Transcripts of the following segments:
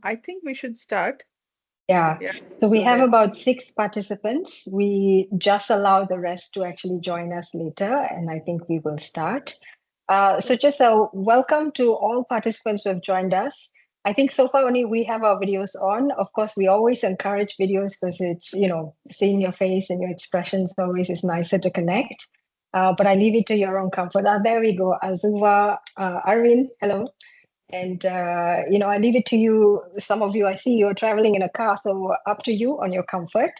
I think we should start. Yeah. Yeah. So we So have that, about 6 participants. We just allow the rest to actually join us later, and I think we will start. So just a welcome to all participants who have joined us. I think so far only we have our videos on. Of course, we always encourage videos because it's, seeing your face and your expressions always is nicer to connect. But I leave it to your own comfort. There we go. Azuva, Arvin, hello. And I leave it to you. Some of you, I see you're traveling in a car, so up to you on your comfort.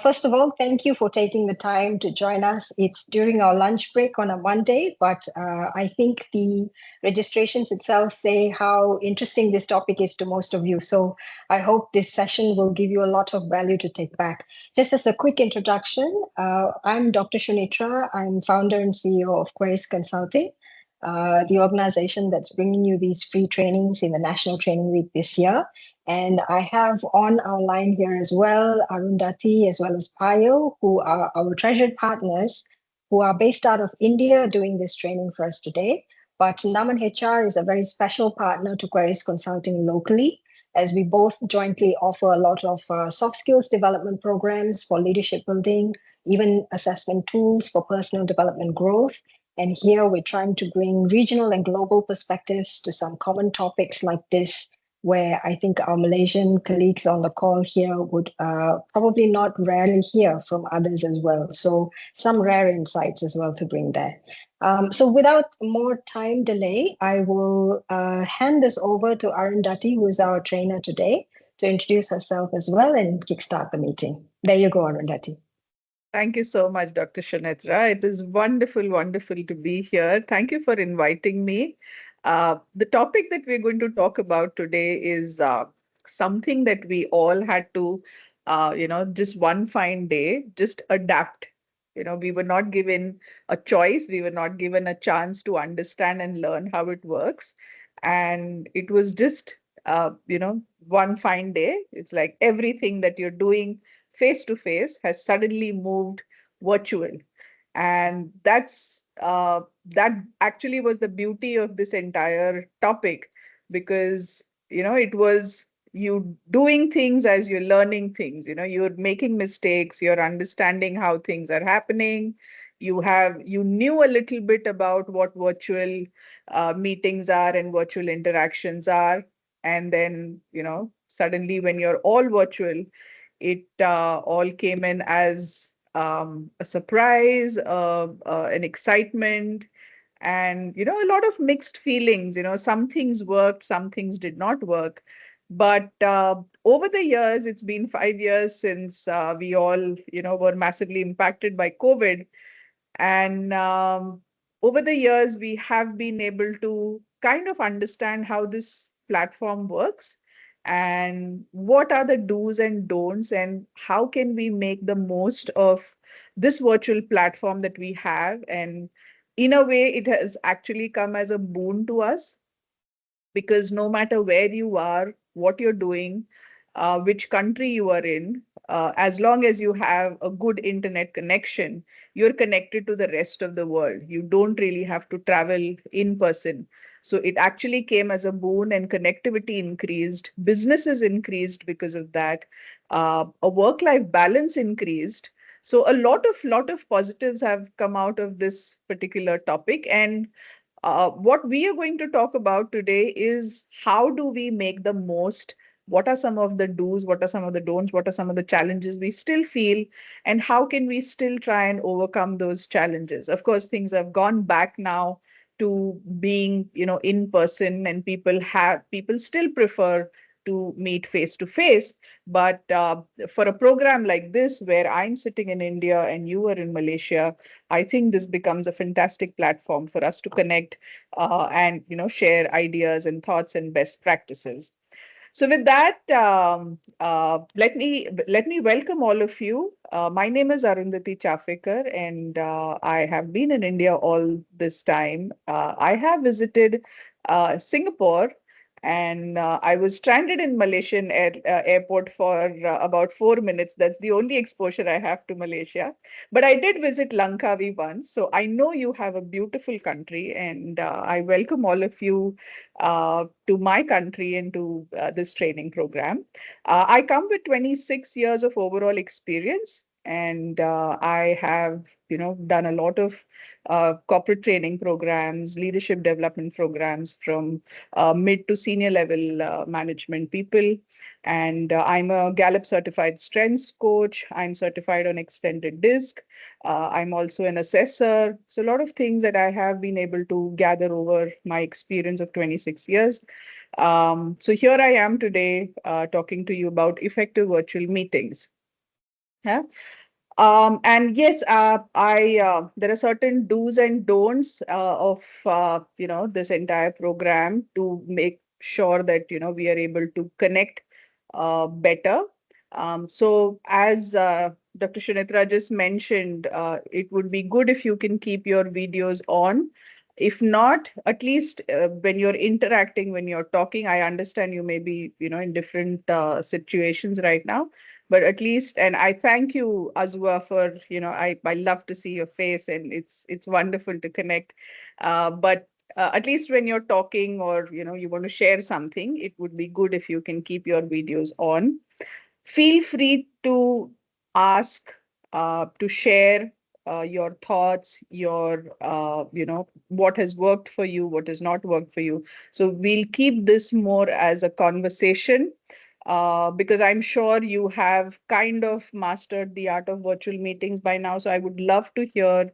First of all, thank you for taking the time to join us. It's during our lunch break on a Monday, but I think the registrations itself say how interesting this topic is to most of you. So I hope this session will give you a lot of value to take back. Just as a quick introduction, I'm Dr. Shunitra. I'm founder and CEO of Querist Consulting, the organization that's bringing you these free trainings in the National Training Week this year. And I have on our line here as well Arundhati as well as Payal, who are our treasured partners who are based out of India doing this training for us today. But Naman HR is a very special partner to Querist Consulting locally, as we both jointly offer a lot of soft skills development programs for leadership building, even assessment tools for personal development growth. And here we're trying to bring regional and global perspectives to some common topics like this, where I think our Malaysian colleagues on the call here would probably not rarely hear from others as well. So some rare insights as well to bring there. So without more time delay, I will hand this over to Arundhati, who is our trainer today, to introduce herself as well and kickstart the meeting. There you go, Arundhati. thank you so much, Dr. Shanatra. It is wonderful, wonderful to be here. Thank you for inviting me. The topic that we're going to talk about today is something that we all had to, just one fine day, just adapt. We were not given a choice. We were not given a chance to understand and learn how it works. And it was just, one fine day. It's like everything that you're doing face to face has suddenly moved virtual. And that actually was the beauty of this entire topic, because it was you doing things as you're learning things. You're making mistakes, you're understanding how things are happening. You knew a little bit about what virtual meetings are and virtual interactions are. And then suddenly when you're all virtual, it all came in as a surprise, an excitement, and a lot of mixed feelings. Some things worked, some things did not work. But over the years, it's been 5 years since we all were massively impacted by COVID. And over the years, we have been able to kind of understand how this platform works and what are the do's and don'ts, and how can we make the most of this virtual platform that we have. And in a way, it has actually come as a boon to us, because no matter where you are, what you're doing, which country you are in, as long as you have a good internet connection, you're connected to the rest of the world. You don't really have to travel in person. So it actually came as a boon, and connectivity increased, businesses increased because of that, a work-life balance increased. So a lot of positives have come out of this particular topic. And what we are going to talk about today is how do we make the most? What are some of the do's? What are some of the don'ts? What are some of the challenges we still feel? And how can we still try and overcome those challenges? Of course, things have gone back now to being, in person, and people still prefer to meet face to face. But for a program like this, where I'm sitting in India and you are in Malaysia, I think this becomes a fantastic platform for us to connect and share ideas and thoughts and best practices. So with that, let me welcome all of you. My name is Arundhati Chafekar, and I have been in India all this time. I have visited Singapore, And I was stranded in Malaysian airport for about 4 minutes. That's the only exposure I have to Malaysia. But I did visit Langkawi once, so I know you have a beautiful country, and I welcome all of you to my country and to this training program. I come with 26 years of overall experience. And I have, done a lot of corporate training programs, leadership development programs from mid to senior level management people. And I'm a Gallup certified strengths coach. I'm certified on extended disc. I'm also an assessor. So, a lot of things that I have been able to gather over my experience of 26 years. So, here I am today talking to you about effective virtual meetings. Yeah. And yes, I there are certain do's and don'ts of this entire program to make sure that we are able to connect better. So as Dr. Shinitra just mentioned, it would be good if you can keep your videos on. If not, at least when you're interacting, when you're talking, I understand you may be in different situations right now, but at least, and I thank you, Azwa, for I love to see your face, and it's wonderful to connect. But at least when you're talking, or you want to share something, it would be good if you can keep your videos on. Feel free to ask, to share your thoughts, your what has worked for you, what has not worked for you. So we'll keep this more as a conversation, because I'm sure you have kind of mastered the art of virtual meetings by now. So I would love to hear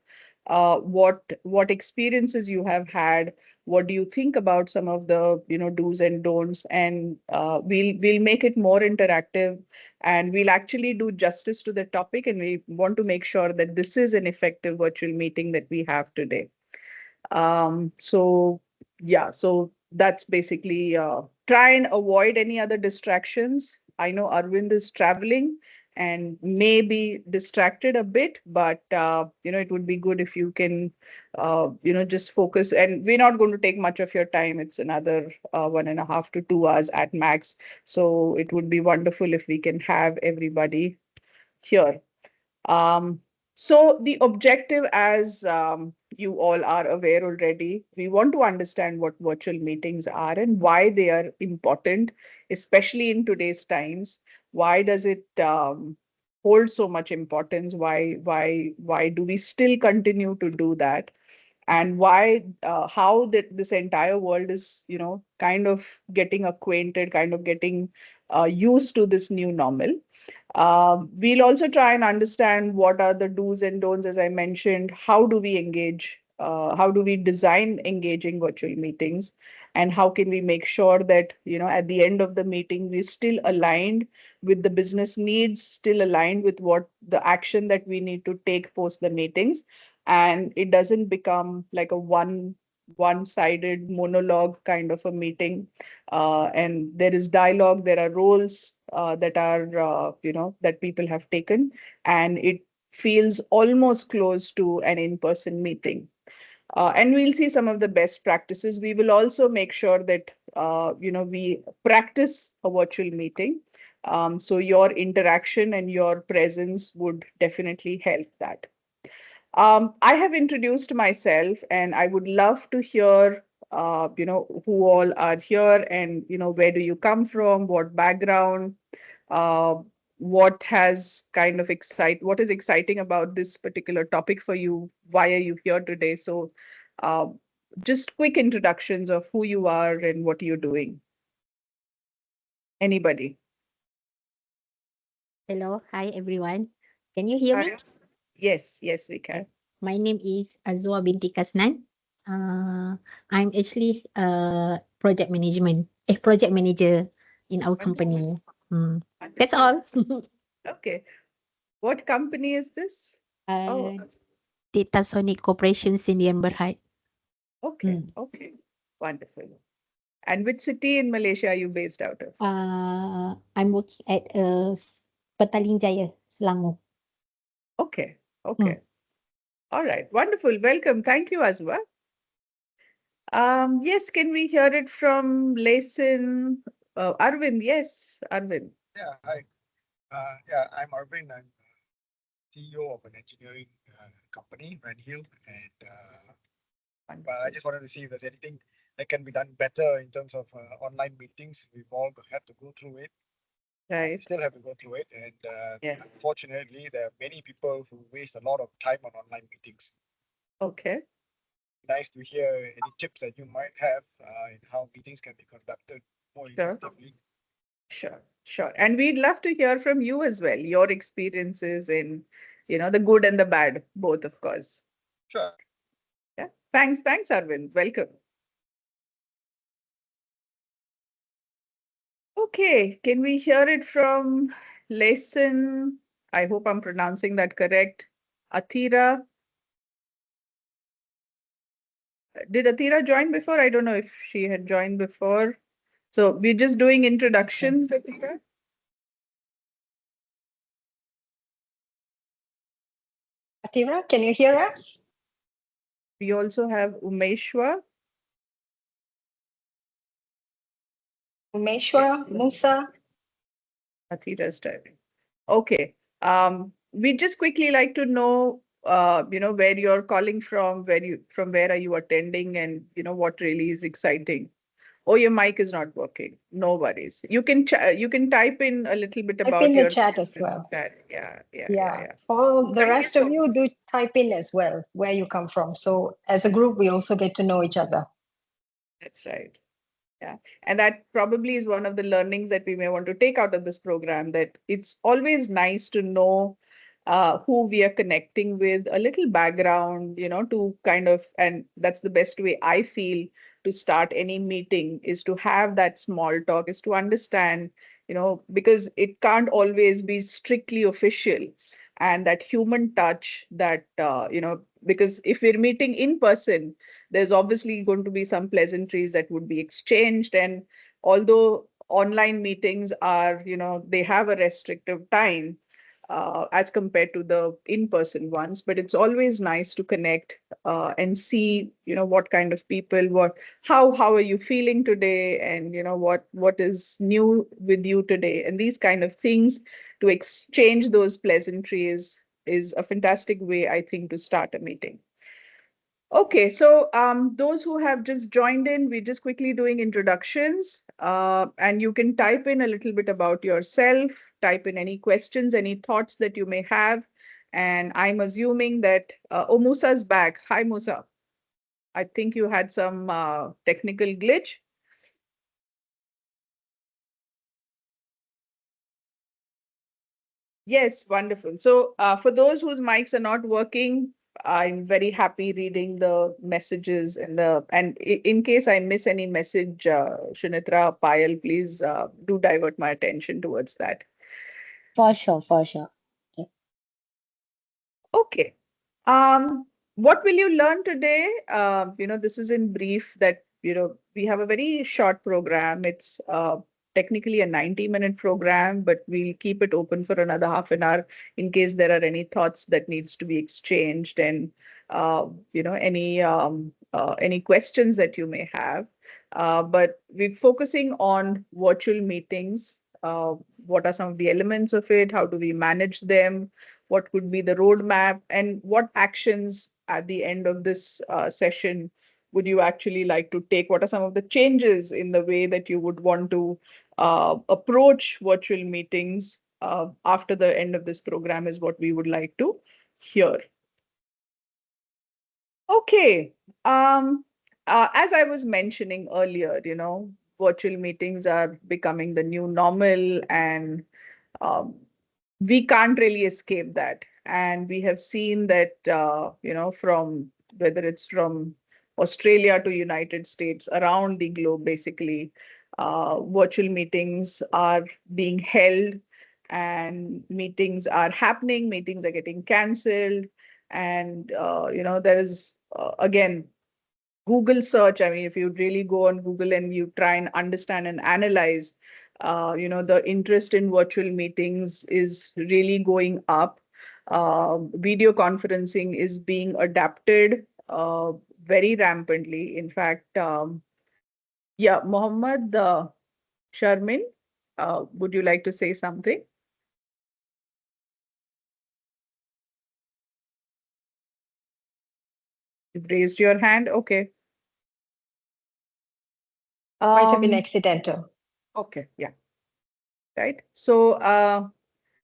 what experiences you have had. What do you think about some of the do's and don'ts? And we'll make it more interactive, and we'll actually do justice to the topic. And we want to make sure that this is an effective virtual meeting that we have today. So yeah, so that's basically try and avoid any other distractions. I know Arvind is traveling and may be distracted a bit, but it would be good if you can just focus. And we're not going to take much of your time. It's another 1.5 to 2 hours at max. So it would be wonderful if we can have everybody here. Um, so the objective, as you all are aware already, we want to understand what virtual meetings are and why they are important, especially in today's times. Why does it hold so much importance? Why do we still continue to do that? And why, how that this entire world is, kind of getting acquainted, kind of getting used to this new normal. We'll also try and understand what are the do's and don'ts, as I mentioned. How do we engage? How do we design engaging virtual meetings? And how can we make sure that, at the end of the meeting, we're still aligned with the business needs, still aligned with what the action that we need to take post the meetings, and it doesn't become like a one-sided monologue kind of a meeting. And there is dialogue, there are roles that are that people have taken, and it feels almost close to an in-person meeting. And we'll see some of the best practices. We will also make sure that we practice a virtual meeting. So your interaction and your presence would definitely help that. I have introduced myself, and I would love to hear, who all are here, and where do you come from, what background, uh, what is exciting about this particular topic for you? Why are you here today? So, uh, just quick introductions of who you are and what you're doing. Anybody? Hello, hi everyone. Can you hear me? Hi. Yes, yes, we can. My name is Azwa binti Kasnan. I'm actually project manager in our Wonderful. company. That's Wonderful. all. Okay. What company is this? Oh, uh, Data Sonic Corporation Sdn Berhad. okay, Mm. okay. Wonderful. And which city in Malaysia are you based out of? I'm working at Petaling Jaya, Selangor. Okay, Mm. okay. All right, wonderful. Welcome. Thank you, Azwa. Yes, can we hear it from Layson? Arvind, yes, Arvind. Yeah, hi. Yeah, I'm Arvind. I'm CEO of an engineering company, Red Hill, and well, I Wonderful. just wanted to see if there's anything that can be done better in terms of online meetings. We've all had to go through it. We Right. still have to go through it, and Yeah. unfortunately, there are many people who waste a lot of time on online meetings. Okay. Nice to hear any tips that you might have in how meetings can be conducted more Sure. effectively. Sure. Sure. And we'd love to hear from you as well, your experiences in, the good and the bad, both, of course. Sure. Yeah. Thanks, Arvind. Welcome. Okay, can we hear it from Lesson? I hope I'm pronouncing that correct. Athira. Did Athira join before? I don't know if she had joined before. So we're just doing introductions, Athira. Atira, can you hear us? We also have Umeshwa. Yes, Umeshwar, Musa? Athira's driving. Okay. We just quickly like to know, where you're calling from, from where are you attending, and what really is exciting. Oh, your mic is not working. No worries. You can type in a little bit Type about in the yourself chat as in the well. chat. Yeah, yeah, yeah, Yeah. yeah. For the Thank you rest of so you, much. do type in as well where you come from. So as a group, we also get to know each other. That's right. Yeah. And that probably is one of the learnings that we may want to take out of this program, that it's always nice to know who we are connecting with, a little background, to kind of, and that's the best way I feel to start any meeting, is to have that small talk, is to understand, because it can't always be strictly official. And that human touch that, because if we're meeting in person, there's obviously going to be some pleasantries that would be exchanged. And although online meetings are, they have a restrictive time as compared to the in-person ones, but it's always nice to connect and see, what kind of people, how are you feeling today, and what is new with you today, and these kind of things, to exchange those pleasantries is a fantastic way, I think, to start a meeting. Okay, so those who have just joined in, we're just quickly doing introductions, and you can type in a little bit about yourself, type in any questions, any thoughts that you may have. And I'm assuming that, oh, Musa's back. Hi, Musa. I think you had some technical glitch. Yes, wonderful. So, for those whose mics are not working, I'm very happy reading the messages in case I miss any message, Shunitra, Payal, please do divert my attention towards that. For sure, for sure. Okay. Okay. What will you learn today? This is in brief that, we have a very short program. It's technically a 90-minute program, but we'll keep it open for another half an hour in case there are any thoughts that needs to be exchanged, and any questions that you may have. But we're focusing on virtual meetings. What are some of the elements of it? How do we manage them? What could be the roadmap, and what actions at the end of this session would you actually like to take? What are some of the changes in the way that you would want to approach virtual meetings after the end of this program, is what we would like to hear. Okay. As I was mentioning earlier, virtual meetings are becoming the new normal, and um, we can't really escape that. And we have seen that, from whether it's from Australia to United States, around the globe, basically, virtual meetings are being held, and meetings are happening, meetings are getting cancelled. And, there is, again, Google search. I mean, if you really go on Google and you try and understand and analyze, the interest in virtual meetings is really going up. Video conferencing is being adapted very rampantly. In fact, yeah, Mohammed Sharmin, would you like to say something? You've raised your hand. Okay. Might have been Um, accidental. okay, yeah. Right. So,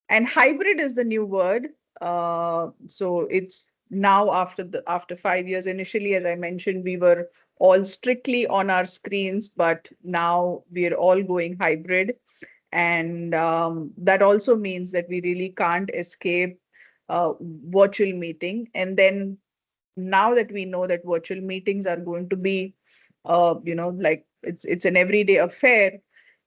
and hybrid is the new word. So it's now after 5 years. Initially, as I mentioned, we were all strictly on our screens, but now we're all going hybrid. And that also means that we really can't escape virtual meeting. And then now that we know that virtual meetings are going to be, like it's an everyday affair,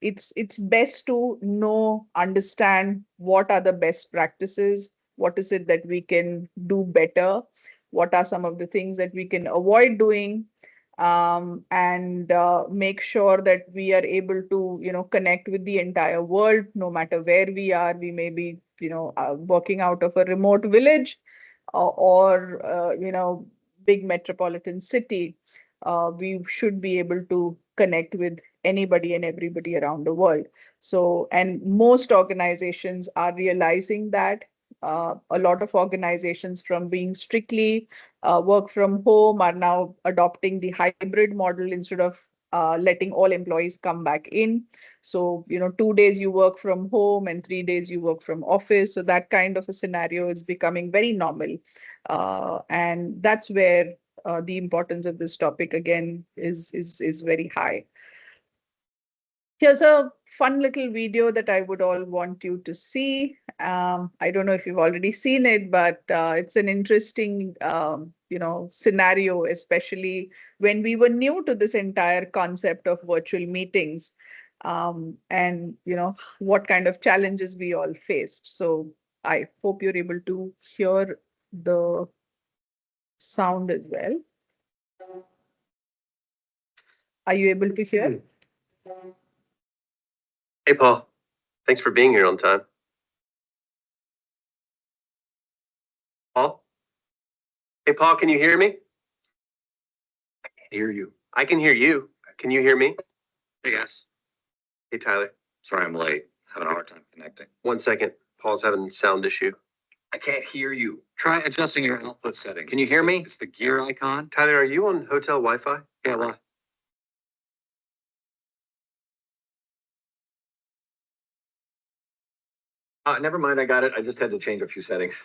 it's best to know, understand what are the best practices, what is it that we can do better, what are some of the things that we can avoid doing, and make sure that we are able to, connect with the entire world, no matter where we are. We may be, working out of a remote village or big metropolitan city. We should be able to connect with anybody and everybody around the world. So, and most organizations are realizing that. A lot of organizations, from being strictly work from home, are now adopting the hybrid model instead of letting all employees come back in. So, 2 days you work from home and 3 days you work from office. So that kind of a scenario is becoming very normal. And that's where the importance of this topic again is very high. Here's a fun little video that I would all want you to see. I don't know if you've already seen it, but it's an interesting, scenario, especially when we were new to this entire concept of virtual meetings, and what kind of challenges we all faced. So I hope you're able to hear the sound as well. Are you able to hear? Hey, Paul. Thanks for being here on time. Paul? Hey, Paul, can you hear me? I can hear you. I can hear you. Can you hear me? Hey guys, Hey, Tyler. sorry I'm late. Having a hard time connecting. 1 second. Paul's having a sound issue. I can't hear you. Try adjusting your output settings. Can you hear me? It's the gear icon. Tyler, are you on hotel Wi-Fi? Yeah, well, never mind. I got it. I just had to change a few settings.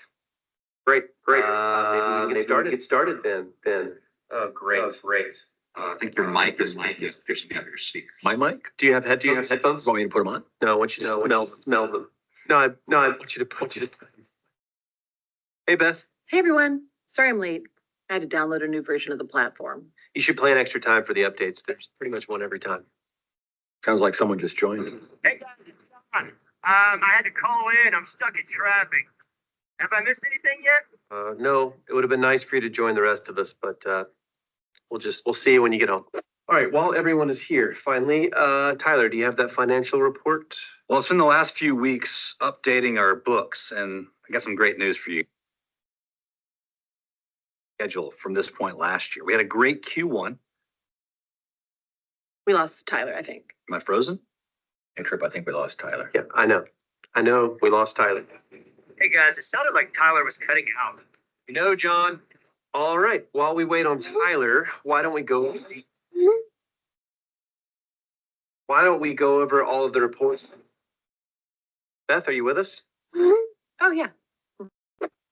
Great. Maybe we Get started. Get started then. Oh, great. I think your mic is piercing out of your speaker. My mic? Do you have headphones? Want me to put them on? No, I want you to smell them. No, I want you to. Hey, Beth. Hey everyone, sorry I'm late. I had to download a new version of the platform. You should plan extra time for the updates. There's pretty much one every time. Sounds like someone just joined. Hey guys, it's John. I had to call in. I'm stuck in traffic. Have I missed anything yet? No, it would have been nice for you to join the rest of us, but we'll see you when you get home. All right, while everyone is here, finally, Tyler, do you have that financial report? Well, it's been the last few weeks updating our books, and I got some great news for you. Schedule from this point last year. We had a great Q1. We lost Tyler, I think. Am I frozen? Hey, Trip, I think we lost Tyler. Yeah, I know we lost Tyler. Hey guys, it sounded like Tyler was cutting out. John. All right, while we wait on Tyler, why don't we go over all of the reports? Beth, are you with us? Oh yeah,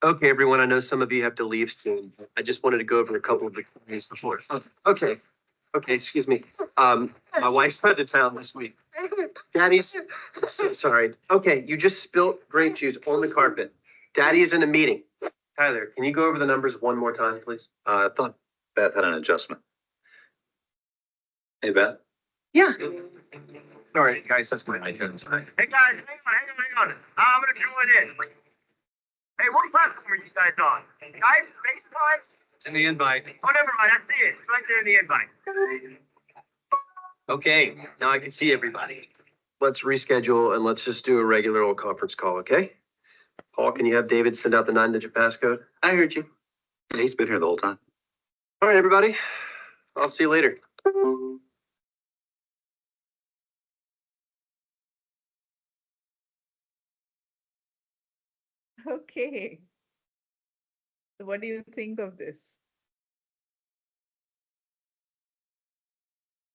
Okay, everyone, I know some of you have to leave soon. I just wanted to go over a couple of the things before. Okay, excuse me. My wife's out of town this week. Daddy's, so sorry. Okay, you just spilt grape juice on the carpet. Daddy is in a meeting. Tyler, can you go over the numbers one more time, please? I thought Beth had an adjustment. Hey, Beth. yeah. All right, guys, that's my iTunes. Hey guys, hang on. I'm gonna join in. Hey, what platform are you guys on? Skype, FaceTime? It's in the invite. Oh, never mind. I see it. It's right there in the invite. Okay, now I can see everybody. Let's reschedule and let's just do a regular old conference call, okay? Paul, can you have David send out the 9-digit passcode? I heard you. He's been here the whole time. All right, everybody. I'll see you later. Okay. So what do you think of this?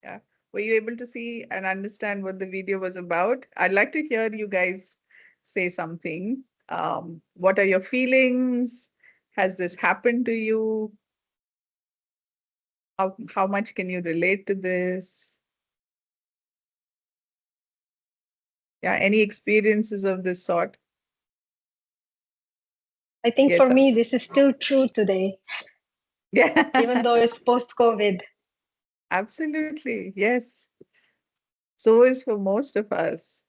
Yeah. Were you able to see and understand what the video was about? I'd like to hear you guys say something. What are your feelings? Has this happened to you? How much can you relate to this? Yeah, any experiences of this sort? I think Yes, for me, this is still true today, yeah. even though it's post-COVID. Absolutely, yes. So is for most of us.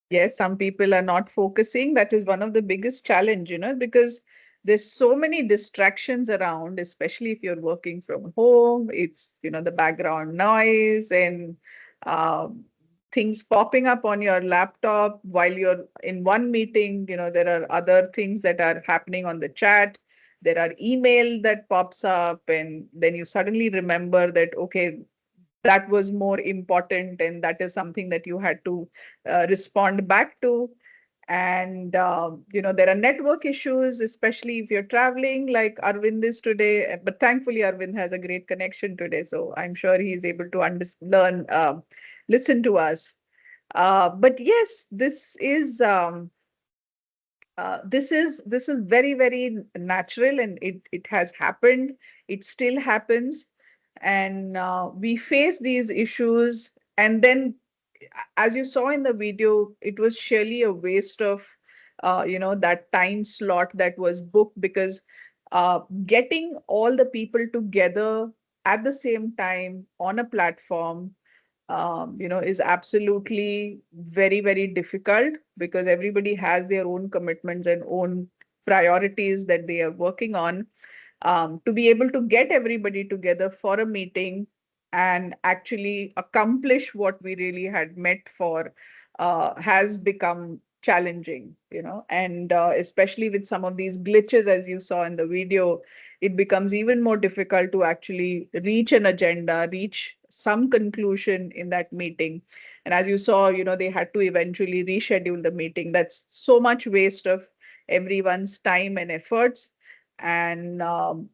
Yes, some people are not focusing. That is one of the biggest challenge, because there's so many distractions around, especially if you're working from home. It's, the background noise and um, things popping up on your laptop while you're in one meeting. There are other things that are happening on the chat. There are email that pops up, and then you suddenly remember that, okay, that was more important and that is something that you had to respond back to. And there are network issues, especially if you're traveling like Arvind is today, but thankfully Arvind has a great connection today, so I'm sure he's able to learn, listen to us. But yes, this is very, very natural, and it has happened. It still happens, and we face these issues. And then, as you saw in the video, it was surely a waste of that time slot that was booked, because getting all the people together at the same time on a platform is absolutely very, very difficult, because everybody has their own commitments and own priorities that they are working on. To be able to get everybody together for a meeting and actually accomplish what we really had met for has become challenging, and especially with some of these glitches, as you saw in the video, it becomes even more difficult to actually reach an agenda, reach some conclusion in that meeting. And as you saw, they had to eventually reschedule the meeting. That's so much waste of everyone's time and efforts. And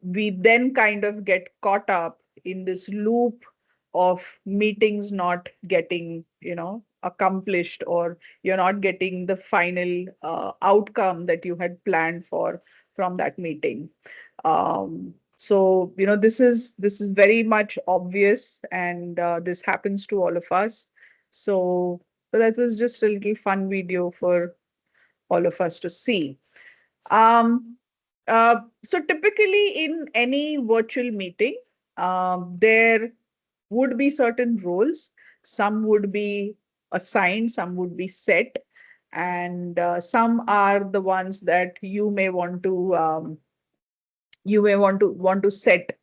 we then kind of get caught up in this loop of meetings not getting, accomplished, or you're not getting the final outcome that you had planned for from that meeting. So this is very much obvious, and this happens to all of us. So that was just a little fun video for all of us to see. Um, so typically in any virtual meeting, there would be certain roles. Some would be assigned, some would be set, and some are the ones that you may want to set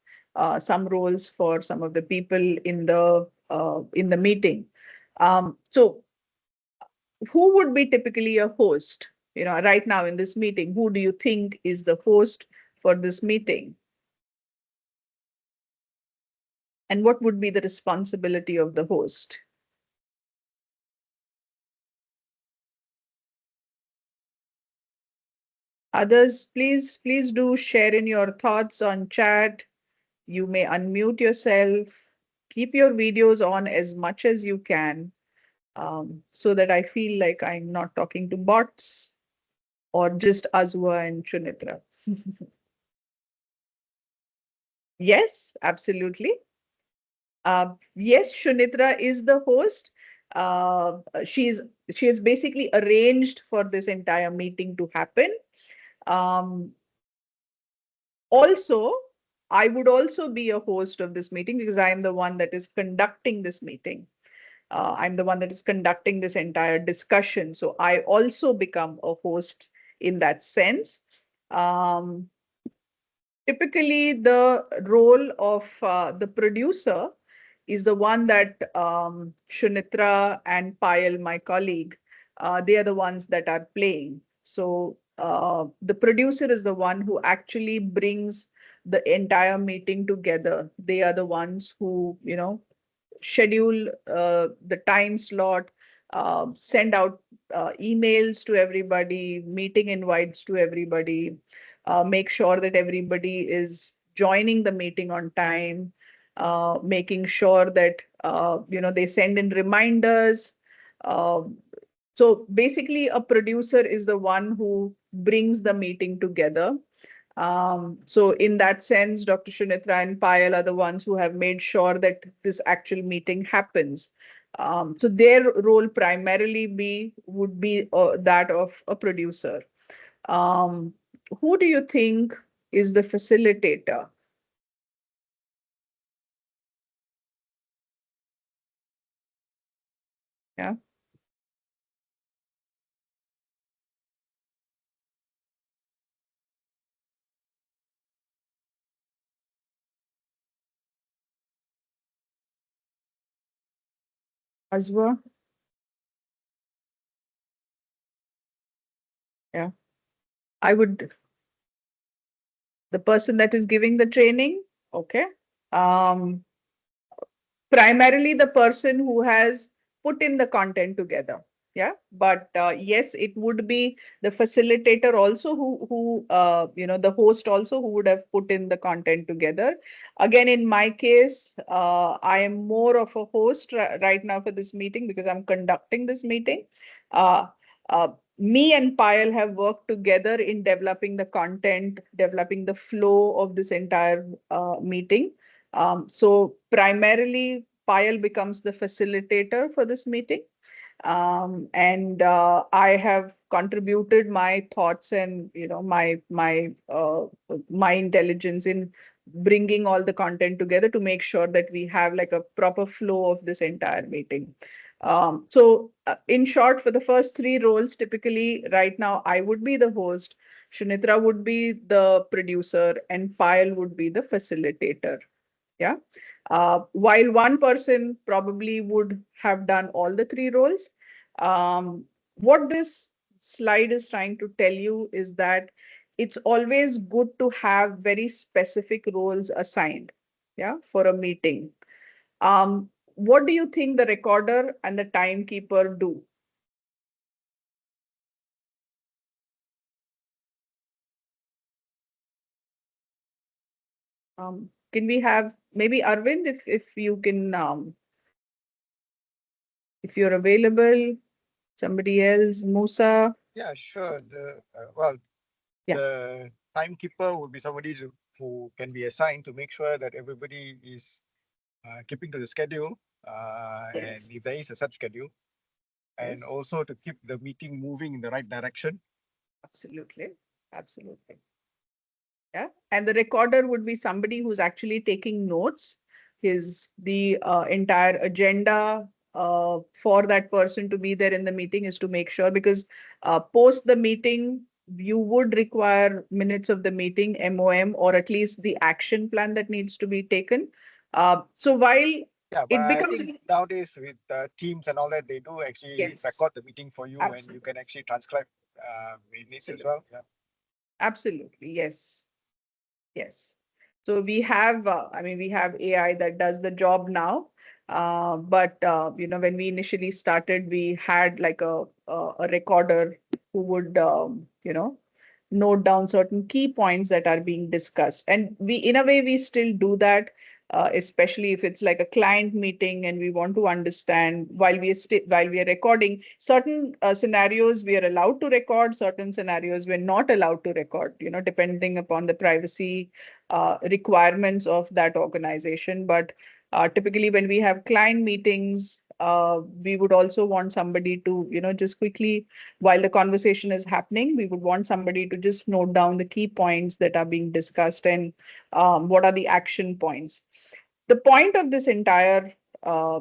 some roles for some of the people in the meeting. So who would be typically a host? Right now in this meeting, who do you think is the host for this meeting? And what would be the responsibility of the host? Others, please do share in your thoughts on chat. You may unmute yourself. Keep your videos on as much as you can, so that I feel like I'm not talking to bots or just Azwa and Chunitra. Yes, absolutely. Yes, Shunitra is the host. Uh, she's she has basically arranged for this entire meeting to happen. Um, Also, I would also be a host of this meeting, because I am the one that is conducting this meeting. I'm the one that is conducting this entire discussion. So I also become a host in that sense. Um, Typically, the role of the producer is the one that Shunitra and Payal, my colleague, they are the ones that are playing. So the producer is the one who actually brings the entire meeting together. They are the ones who, schedule the time slot, send out emails to everybody, meeting invites to everybody, make sure that everybody is joining the meeting on time, making sure that they send in reminders. Um so basically, a producer is the one who brings the meeting together. So in that sense, Dr. Shanitra and Payal are the ones who have made sure that this actual meeting happens. So their role primarily would be that of a producer. Um, who do you think is the facilitator? Yeah. Azwa? Yeah. I would, the person that is giving the training. Okay. Um, Primarily the person who has put in the content together. Yeah, but yes, it would be the facilitator also who the host also who would have put in the content together. Again, in my case, I am more of a host right now for this meeting because I'm conducting this meeting. uh, uh, Me and Payal have worked together in developing the content, developing the flow of this entire meeting. So primarily, Payal becomes the facilitator for this meeting. And I have contributed my thoughts and my intelligence in bringing all the content together to make sure that we have like a proper flow of this entire meeting. In short, for the first three roles, typically right now I would be the host, Shunitra would be the producer, and Payal would be the facilitator. Yeah. While one person probably would have done all the three roles, what this slide is trying to tell you is that it's always good to have very specific roles assigned, yeah, for a meeting. What do you think the recorder and the timekeeper do? Can we have maybe Arvind, if you can, if you're available, somebody else, Musa? Yeah, sure. Yeah. The timekeeper would be somebody who can be assigned to make sure that everybody is keeping to the schedule, and Yes. if there is a set schedule, and Yes. also to keep the meeting moving in the right direction. Absolutely. Absolutely. Yeah. And the recorder would be somebody who's actually taking notes. The entire agenda for that person to be there in the meeting is to make sure, because post the meeting, you would require minutes of the meeting, MOM, or at least the action plan that needs to be taken. So while Yeah, but it I becomes, think nowadays with Teams and all that, they do actually yes, record the meeting for you, and you absolutely, can actually transcribe minutes as absolutely, well. Yeah. absolutely, yes. Yes. So we have, we have AI that does the job now. But when we initially started, we had like a recorder who would, note down certain key points that are being discussed. And in a way, we still do that, especially if it's like a client meeting and we want to understand while we are recording certain scenarios, we are allowed to record, certain scenarios we're not allowed to record, depending upon the privacy requirements of that organization. But typically when we have client meetings, we would also want somebody to, just quickly, while the conversation is happening, we would want somebody to just note down the key points that are being discussed and what are the action points. The point of this entire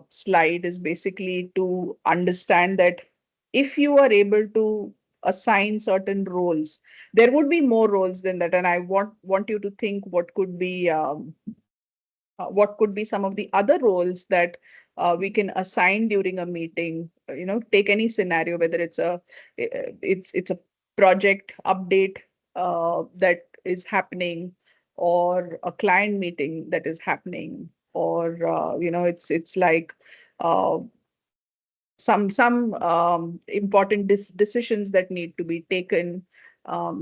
slide is basically to understand that if you are able to assign certain roles, there would be more roles than that. And I want you to think what could be some of the other roles that we can assign during a meeting. Take any scenario, whether it's a project update that is happening, or a client meeting that is happening, or it's like uh, some important decisions that need to be taken,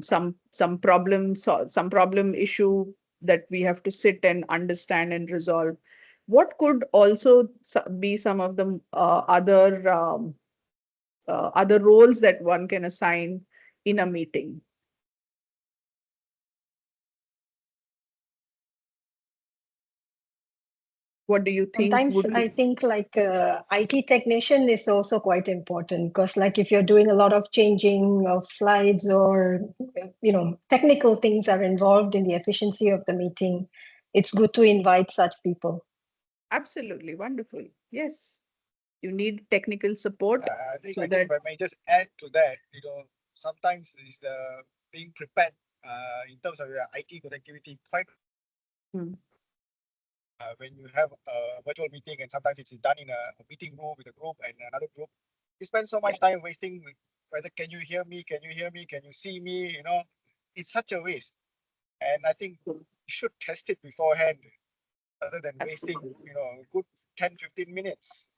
some problem issue that we have to sit and understand and resolve. What could also be some of the other roles that one can assign in a meeting? What do you think Sometimes would I be? think like IT technician is also quite important because like if you're doing a lot of changing of slides or technical things are involved in the efficiency of the meeting, it's good to invite such people. Absolutely wonderful. Yes, you need technical support so I think that. if I may just add to that, sometimes is the being prepared in terms of your IT connectivity quite Hmm. when you have a virtual meeting and sometimes it's done in a meeting room with a group and another group, you spend so much time wasting with whether can you hear me, can you hear me, can you see me, it's such a waste. And I think you should test it beforehand rather than wasting, Absolutely. a good 10-15 minutes.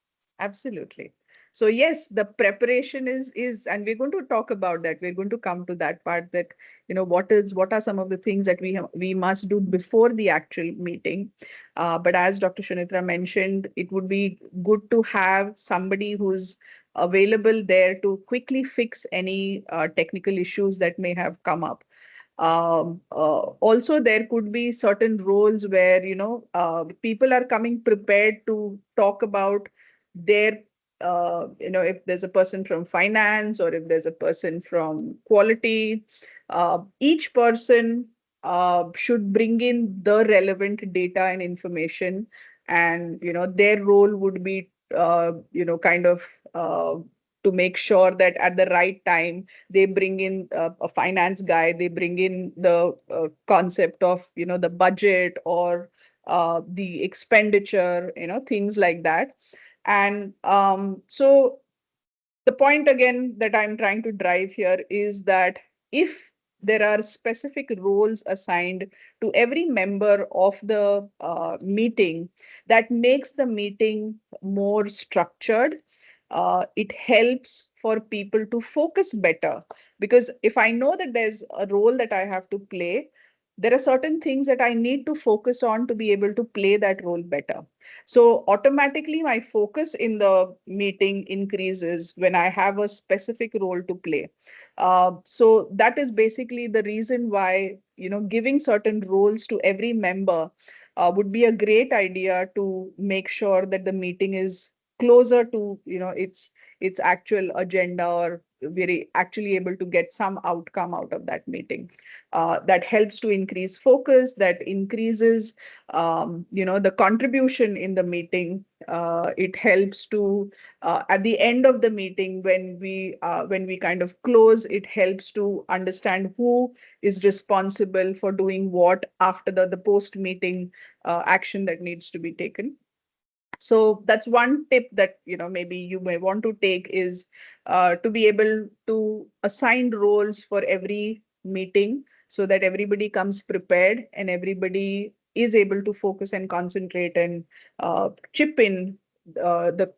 Absolutely. So yes, the preparation is, and we're going to talk about that. We're going to come to that part that, what are some of the things that we must do before the actual meeting. But as Dr. Shunitra mentioned, it would be good to have somebody who's available there to quickly fix any technical issues that may have come up. Also, there could be certain roles where, people are coming prepared to talk about their, if there's a person from finance or if there's a person from quality, each person should bring in the relevant data and information. And, their role would be, kind of to make sure that at the right time they bring in a finance guy, they bring in the concept of, the budget or the expenditure, things like that. And so the point again that I'm trying to drive here is that if there are specific roles assigned to every member of the meeting, that makes the meeting more structured. It helps for people to focus better, because if I know that there's a role that I have to play, there are certain things that I need to focus on to be able to play that role better. So automatically my focus in the meeting increases when I have a specific role to play. So that is basically the reason why, giving certain roles to every member would be a great idea to make sure that the meeting is closer to, its actual agenda, or we're actually able to get some outcome out of that meeting. That helps to increase focus, that increases the contribution in the meeting. It helps to at the end of the meeting, when we kind of close, it helps to understand who is responsible for doing what after the post meeting action that needs to be taken. So that's one tip that, maybe you may want to take, is to be able to assign roles for every meeting so that everybody comes prepared and everybody is able to focus and concentrate and chip in the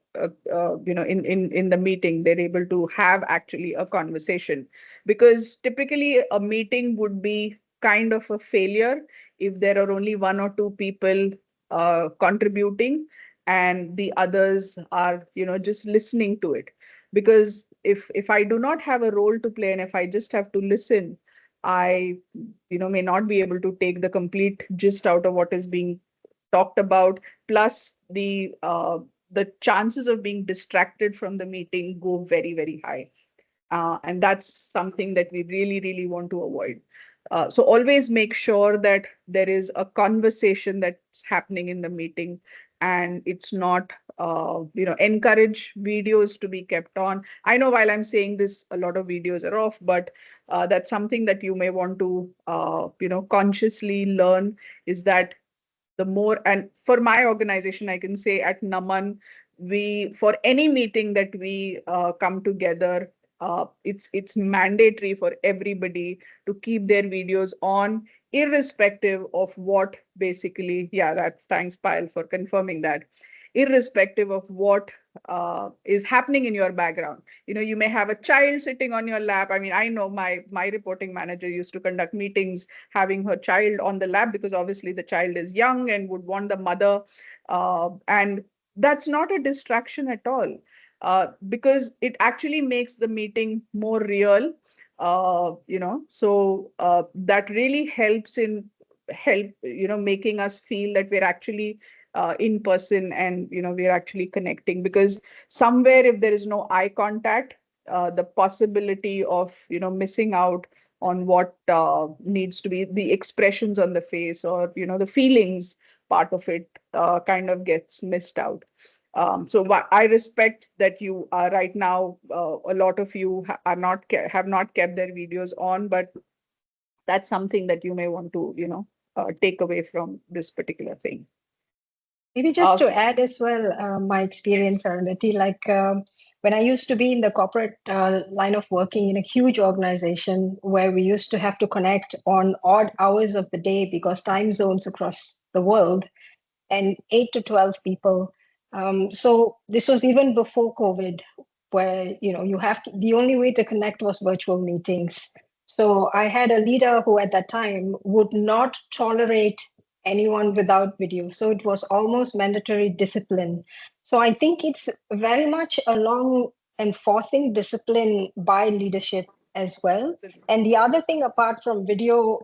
in the meeting. They're able to have actually a conversation, because typically a meeting would be kind of a failure if there are only one or two people contributing and the others are, just listening to it. Because if I do not have a role to play and if I just have to listen, I, may not be able to take the complete gist out of what is being talked about. Plus the chances of being distracted from the meeting go very, very high. And that's something that we really, really want to avoid. So always make sure that there is a conversation that's happening in the meeting, and it's not, encourage videos to be kept on. I know while I'm saying this, a lot of videos are off, but that's something that you may want to, consciously learn, is that the more, and for my organization, I can say at Naman, we, for any meeting that we come together, it's mandatory for everybody to keep their videos on, irrespective of what basically, yeah, that's thanks, Payal, for confirming that. Irrespective of what is happening in your background. You may have a child sitting on your lap. I mean, I know my reporting manager used to conduct meetings having her child on the lap, because obviously the child is young and would want the mother. And that's not a distraction at all, because it actually makes the meeting more real. So that really helps in making us feel that we're actually in person, and we're actually connecting, because somewhere if there is no eye contact, the possibility of missing out on what needs to be the expressions on the face, or the feelings part of it kind of gets missed out. So I respect that you are right now, a lot of you are not have not kept their videos on, but that's something that you may want to take away from this particular thing. Maybe just to add as well, my experience, Arundhati, like when I used to be in the corporate line of working in a huge organization where we used to have to connect on odd hours of the day because time zones across the world, and 8 to 12 people. So this was even before COVID, where you have to, the only way to connect was virtual meetings. So I had a leader who at that time would not tolerate anyone without video. So it was almost mandatory discipline. So I think it's very much along enforcing discipline by leadership as well. And the other thing, apart from video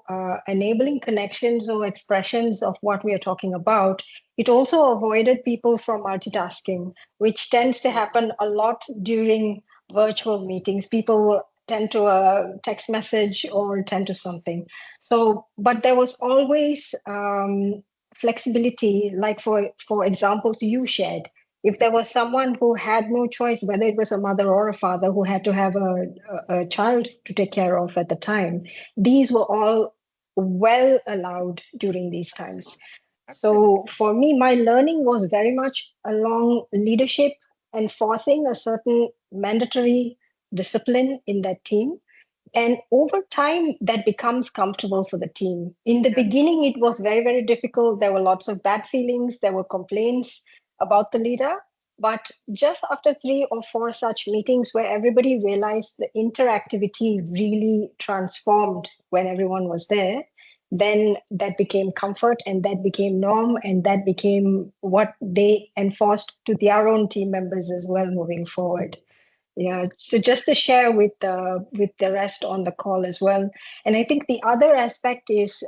enabling connections or expressions of what we are talking about, it also avoided people from multitasking, which tends to happen a lot during virtual meetings. People tend to text message or tend to something. So, but there was always flexibility, like for examples you shared. If there was someone who had no choice, whether it was a mother or a father who had to have a child to take care of at the time, these were all well allowed during these times. So for me, my learning was very much along leadership, enforcing a certain mandatory discipline in that team. And over time, that becomes comfortable for the team. In the beginning, it was very, very difficult. There were lots of bad feelings. There were complaints about the leader. But just after 3 or 4 such meetings where everybody realized the interactivity really transformed when everyone was there, then that became comfort and that became norm, and that became what they enforced to their own team members as well moving forward. Yeah, so just to share with the rest on the call as well. And I think the other aspect is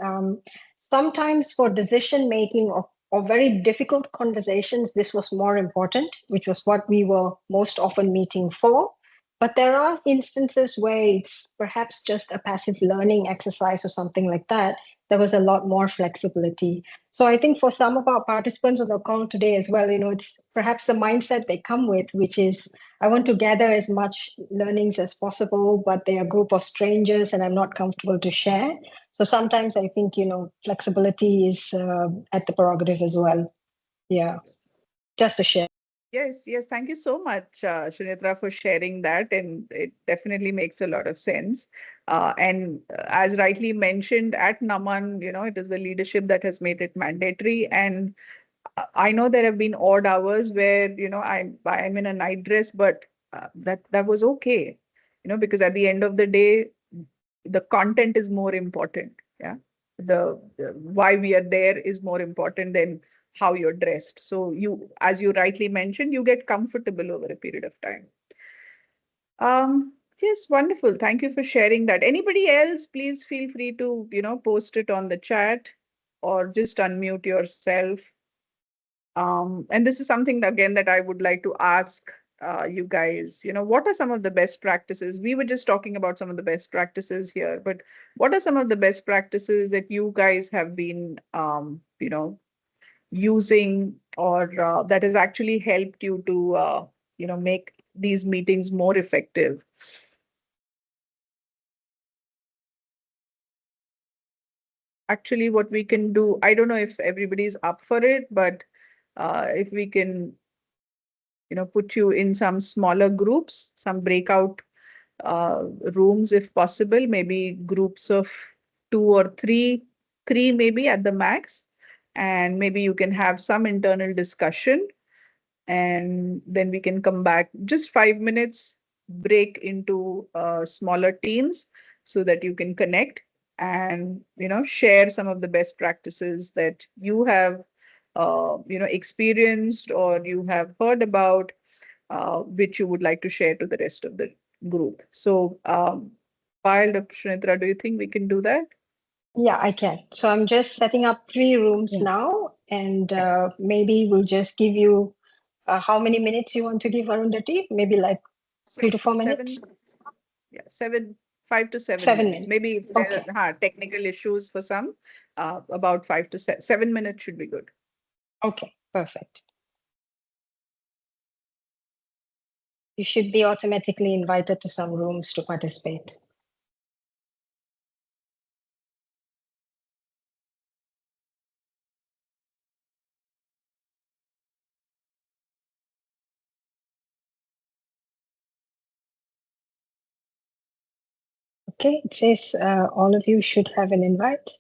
sometimes for decision making or very difficult conversations, this was more important, which was what we were most often meeting for. But there are instances where it's perhaps just a passive learning exercise or something like that. There was a lot more flexibility. So I think for some of our participants on the call today as well, it's perhaps the mindset they come with, which is, I want to gather as much learnings as possible, but they're a group of strangers and I'm not comfortable to share. So sometimes I think, flexibility is at the prerogative as well. Yeah, just to share. Yes, yes. Thank you so much, Shunetra, for sharing that. And it definitely makes a lot of sense. And as rightly mentioned at Naman, it is the leadership that has made it mandatory. And I know there have been odd hours where, I'm in a night dress, but that was okay, because at the end of the day, the content is more important. Yeah. The why we are there is more important than how you're dressed. So as you rightly mentioned, you get comfortable over a period of time. Yes, wonderful. Thank you for sharing that. Anybody else, please feel free to, post it on the chat or just unmute yourself. And this is something again that I would like to ask you guys, what are some of the best practices? We were just talking about some of the best practices here, but what are some of the best practices that you guys have been, using, or that has actually helped you to, make these meetings more effective? Actually, what we can do, I don't know if everybody's up for it, but if we can, put you in some smaller groups, some breakout rooms if possible, maybe groups of 2 or 3 maybe at the max. And maybe you can have some internal discussion, and then we can come back just 5 minutes, break into smaller teams so that you can connect and share some of the best practices that you have experienced or you have heard about, which you would like to share to the rest of the group. So while Dr. Shanitra, do you think we can do that? Yeah, I can. So I'm just setting up 3 rooms Yeah. now, and maybe we'll just give you how many minutes you want to give, Arundhati? Maybe like 3 to 4 minutes? 5 to 7 7 minutes. minutes. Maybe if there Okay. are technical issues for some, about 5 to 7 minutes should be good. Okay, perfect. You should be automatically invited to some rooms to participate. Okay, it says all of you should have an invite.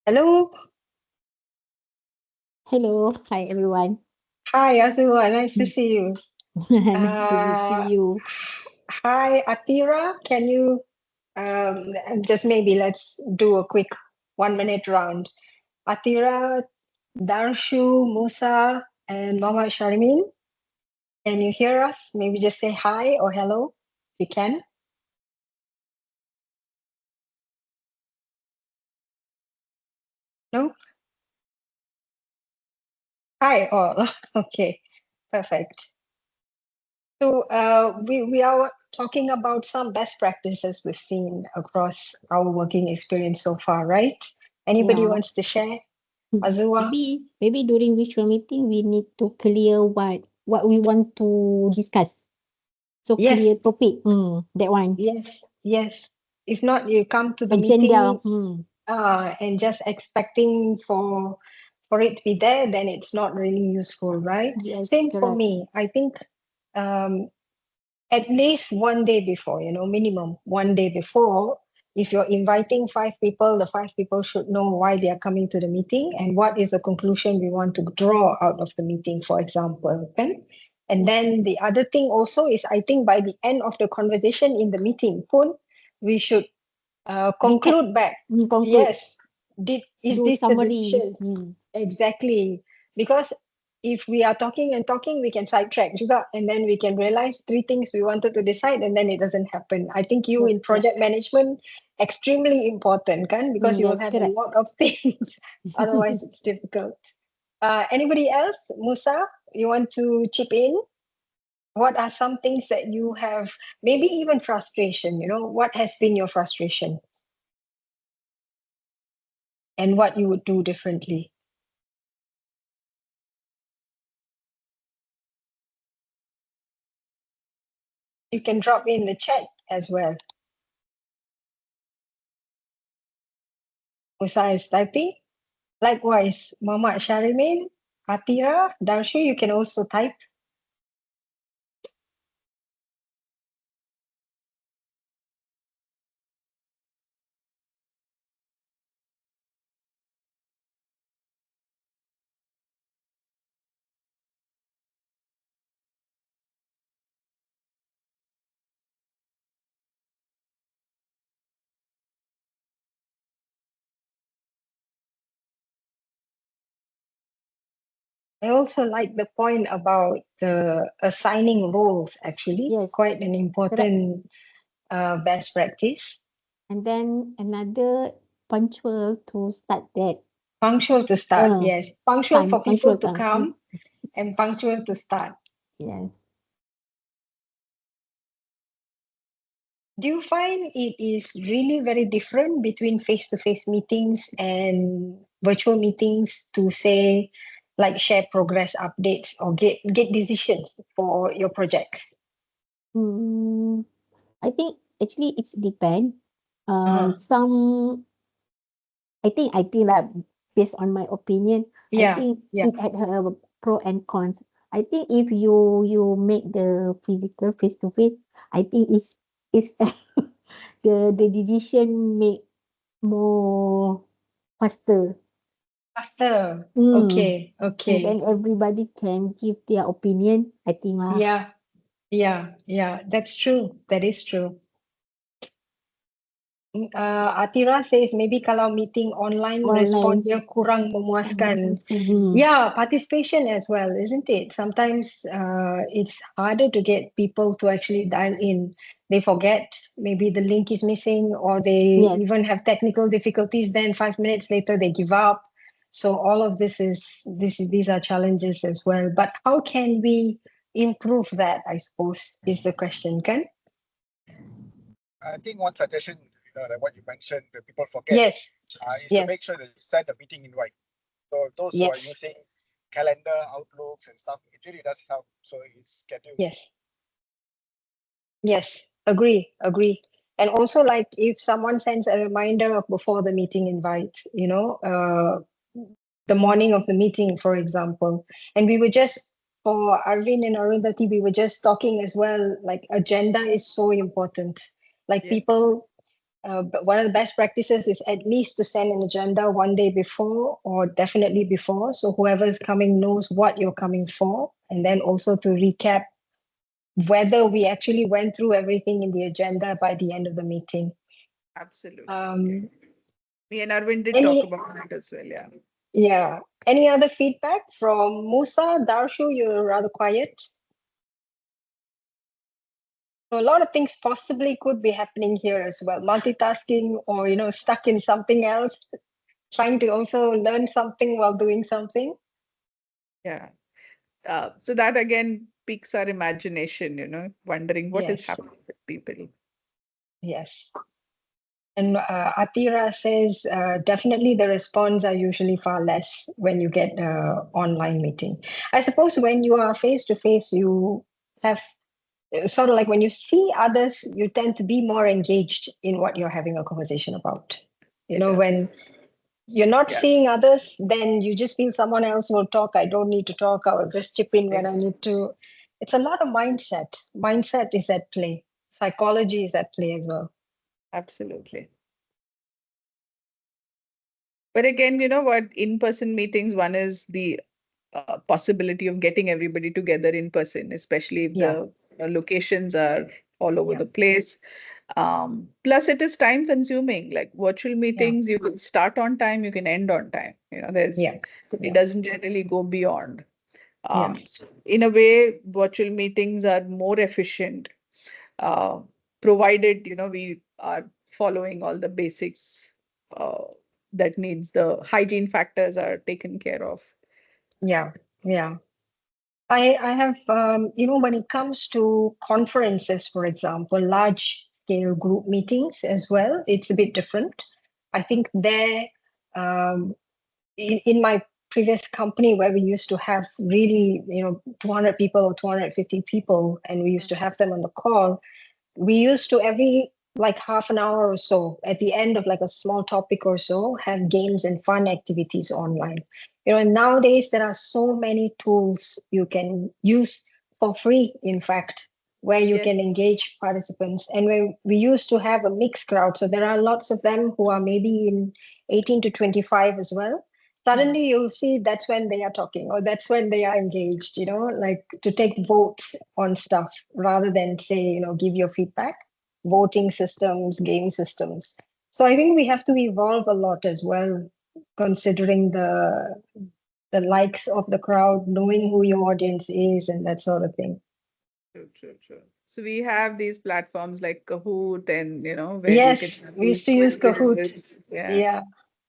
Hello. Hello. Hi, everyone. Hi, Azua. Nice to see you. Nice to see you. Hi, Atira. Can you just maybe let's do a quick 1 minute round. Atira, Darshu, Musa, and Mama Sharmin. Can you hear us? Maybe just say hi or hello if you can. No? Hi, all. Okay, perfect. So we are talking about some best practices we've seen across our working experience so far, right? Anybody Yeah. wants to share? Azua? Maybe during virtual meeting we need to clear what we want to discuss. So Yes, clear topic. That one. yes. If not, you come to the Agenda. meeting and just expecting for it to be there, then it's not really useful, right? Yes, Same for correct. me. I think um, at least one day before, minimum one day before, if you're inviting 5 people, the 5 people should know why they are coming to the meeting and what is the conclusion we want to draw out of the meeting, for example. Okay? And then the other thing also is, I think by the end of the conversation in the meeting, we should conclude back. Conclude. Yes, is Do this the summary. decision? Exactly. Because if we are talking and talking, we can sidetrack juga, and then we can realize 3 things we wanted to decide, and then it doesn't happen. I think you Yes, in project management, extremely important, kan? Because you will yes, have a correct. lot of things. Otherwise, it's difficult. Anybody else? Musa, you want to chip in? What are some things that you have, maybe even frustration, what has been your frustration? And what you would do differently? You can drop in the chat as well. Musa is typing. Likewise, Muhammad Sharimin, Atira, Darshu, you can also type. I also like the point about the assigning roles, actually. Yes. Quite an important best practice. And then another punctual to start that. Punctual to start, yes. Punctual Time, for people punctual to time. come and punctual to start. Yes. Do you find it is really very different between face-to-face meetings and virtual meetings to say, like share progress updates or get decisions for your projects? Hmm, I think actually it's depend. Uh-huh. Some I think that based on my opinion, I Yeah, think yeah, it had a pro and cons. I think if you make the physical face to face, I think it's the decision make more faster. faster. Mm. Okay, And then okay. everybody can give their opinion. I think Yeah, yeah, yeah. That's true. That is true. Atira says maybe kalau meeting online respon online. dia kurang memuaskan. Mm. Yeah, participation as well, isn't it? Sometimes it's harder to get people to actually dial in. They forget, maybe the link is missing, or they Yes. even have technical difficulties. Then 5 minutes later, they give up. So all of these are challenges as well. But how can we improve that? I suppose is the question. Kan? I think one suggestion, like what you mentioned, that people forget, Yes, is to make yes, sure that you send a meeting invite. So those who are yes, using calendar, outlooks and stuff, it really does help. So it's scheduled. yes. Yes, agree, agree. And also, like if someone sends a reminder before the meeting invite, the morning of the meeting, for example, and we were just for Arvin and Arundhati, we were just talking as well. Like agenda is so important. Like Yeah, people, but one of the best practices is at least to send an agenda one day before or definitely before, so whoever is coming knows what you're coming for, and then also to recap whether we actually went through everything in the agenda by the end of the meeting. absolutely. Yeah. Um, Me and Arvind did talk any, about it as well. Yeah. yeah, any other feedback from Musa, Darshu? You're rather quiet. So a lot of things possibly could be happening here as well. Multitasking or, stuck in something else, trying to also learn something while doing something. Yeah. So that again piques our imagination, wondering what is Yes, happening with people. yes. And Atira says, definitely the response are usually far less when you get online meeting. I suppose when you are face to face, you have sort of like when you see others, you tend to be more engaged in what you're having a conversation about. It does. When you're not Yeah. seeing others, then you just feel someone else will talk. I don't need to talk. I will just chip in when I need to. It's a lot of mindset. Mindset is at play. Psychology is at play as well. Absolutely. But again, you know what? In-person meetings, one is the possibility of getting everybody together in person, especially if Yeah, the locations are all over yeah, the place. Plus, it is time consuming. Like virtual yeah, meetings, you can start on time, you can end on time. yeah, It yeah, doesn't generally go beyond. yeah. So in a way, virtual meetings are more efficient, uh, provided we are following all the basics. Uh, that needs the hygiene factors are taken care of. Yeah, yeah. I have, when it comes to conferences, for example, large scale group meetings as well, it's a bit different. I think there, um, in my previous company where we used to have really, 200 people or 250 people, and we used to have them on the call, we used to every like half an hour or so at the end of like a small topic or so have games and fun activities online. And nowadays there are so many tools you can use for free, in fact, where you can Yes. engage participants. And when we used to have a mixed crowd, so there are lots of them who are maybe in 18 to 25 as well. Suddenly you'll see that's when they are talking or that's when they are engaged, like to take votes on stuff rather than say, give your feedback, voting systems, game systems. So I think we have to evolve a lot as well, considering the likes of the crowd, knowing who your audience is and that sort of thing. True, true, true. So we have these platforms like Kahoot and, where you can Yes, have we used these to use Kahoot. quizzes. Yeah, Yeah.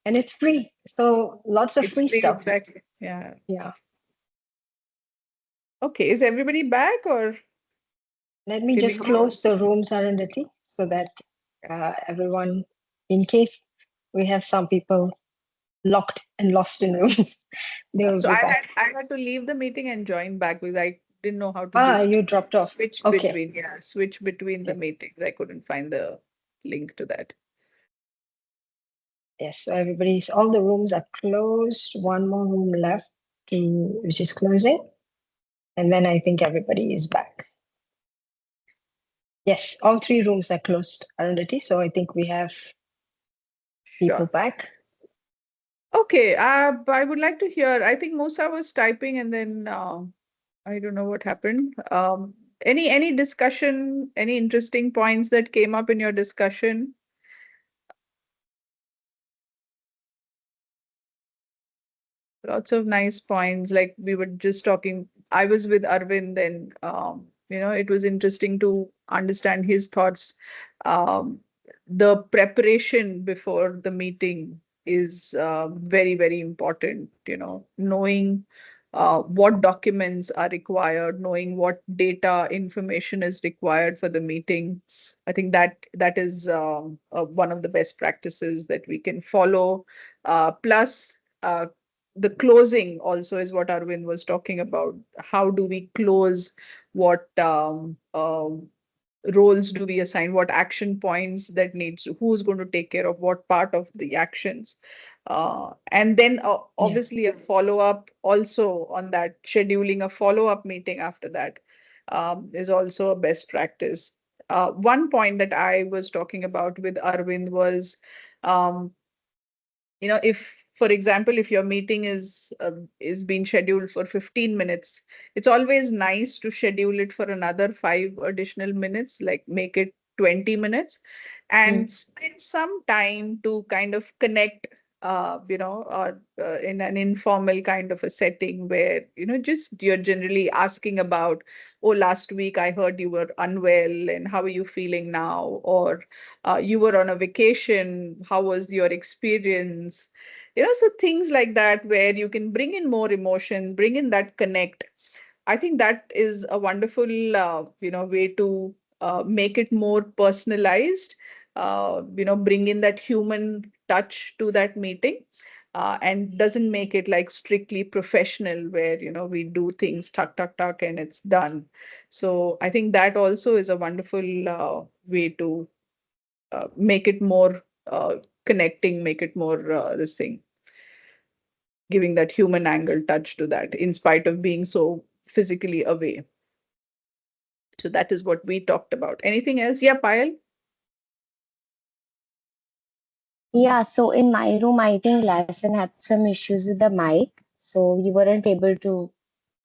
And it's free. So lots of it's free free, stuff. exactly. Yeah. Yeah. Okay, is everybody back or Let me can we just close close? the room, Sarandati. so that everyone, in case we have some people locked and lost in rooms, they will So be back. I had to leave the meeting and join back because I didn't know how to Ah, just you dropped off. switch Okay. between, switch between the Okay. meetings. I couldn't find the link to that. Yes, so all the rooms are closed. One more room left which is closing. And then I think everybody is back. Yes, all 3 rooms are closed, Arundhati. So I think we have people Sure. back. Okay, I would like to hear. I think Musa was typing and then I don't know what happened. Any discussion, any interesting points that came up in your discussion? Lots of nice points. Like we were just talking, I was with Arvind and it was interesting to understand his thoughts. Um, the preparation before the meeting is very, very important, knowing what documents are required, knowing what data information is required for the meeting. I think that is one of the best practices that we can follow. Plus, the closing also is what Arvind was talking about. How do we close? What roles do we assign? What action points that needs? Who's going to take care of what part of the actions? And then obviously a follow up also on that. Scheduling a follow up meeting after that is also a best practice. One point that I was talking about with Arvind was um, if for example if your meeting is being scheduled for 15 minutes, it's always nice to schedule it for another 5 additional minutes, like make it 20 minutes and spend some time to kind of connect or in an informal kind of a setting where just you're generally asking about, oh, last week I heard you were unwell and how are you feeling now, or you were on a vacation, how was your experience, so things like that where you can bring in more emotions, bring in that connect. I think that is a wonderful way to make it more personalized, bring in that human touch to that meeting. And doesn't make it like strictly professional where we do things tuck tuck tuck and it's done. So I think that also is a wonderful way to make it more connecting, make it more this thing, giving that human angle touch to that, in spite of being so physically away. So that is what we talked about. Anything else? Yeah, Payal? Yeah, so in my room, I think Lassen had some issues with the mic, so we weren't able to,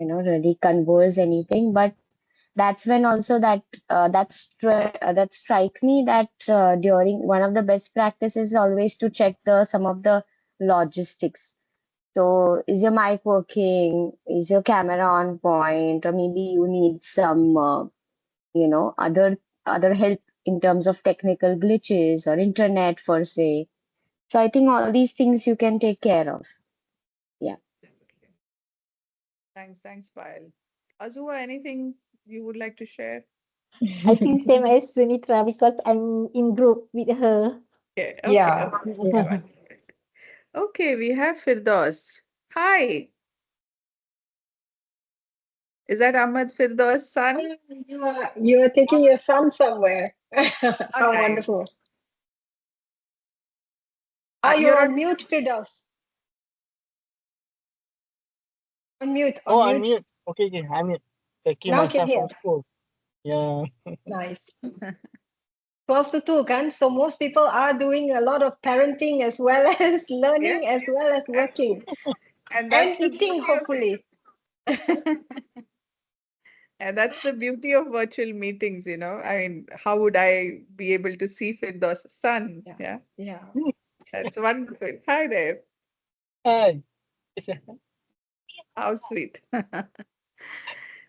really converse anything. But that's when also that strike me that during one of the best practices is always to check the some of the logistics. So is your mic working? Is your camera on point? Or maybe you need some, other help in terms of technical glitches or internet per se. So I think all these things you can take care of. Yeah. Thanks, Payal. Azua, anything you would like to share? I think same as Sunitra because I'm in group with her. Okay, Yeah. okay. Okay, we have Firdaus. Hi, is that Ahmad Firdaus' son? You are taking your son somewhere. How Nice. wonderful. You're You're on mute, Firdaus. On mute, Oh, on I'm mute. mute. Okay, okay, I'm mute. Taking Now my can son hear. from school. Yeah. Nice. 12 to 2, kan? So most people are doing a lot of parenting as well as learning Yes, as well as working and that's and the eating, beauty of hopefully. And that's the beauty of virtual meetings, I mean, how would I be able to see Firdaus' son? Yeah. Yeah, Yeah. that's wonderful. Hi there. Hi. How sweet.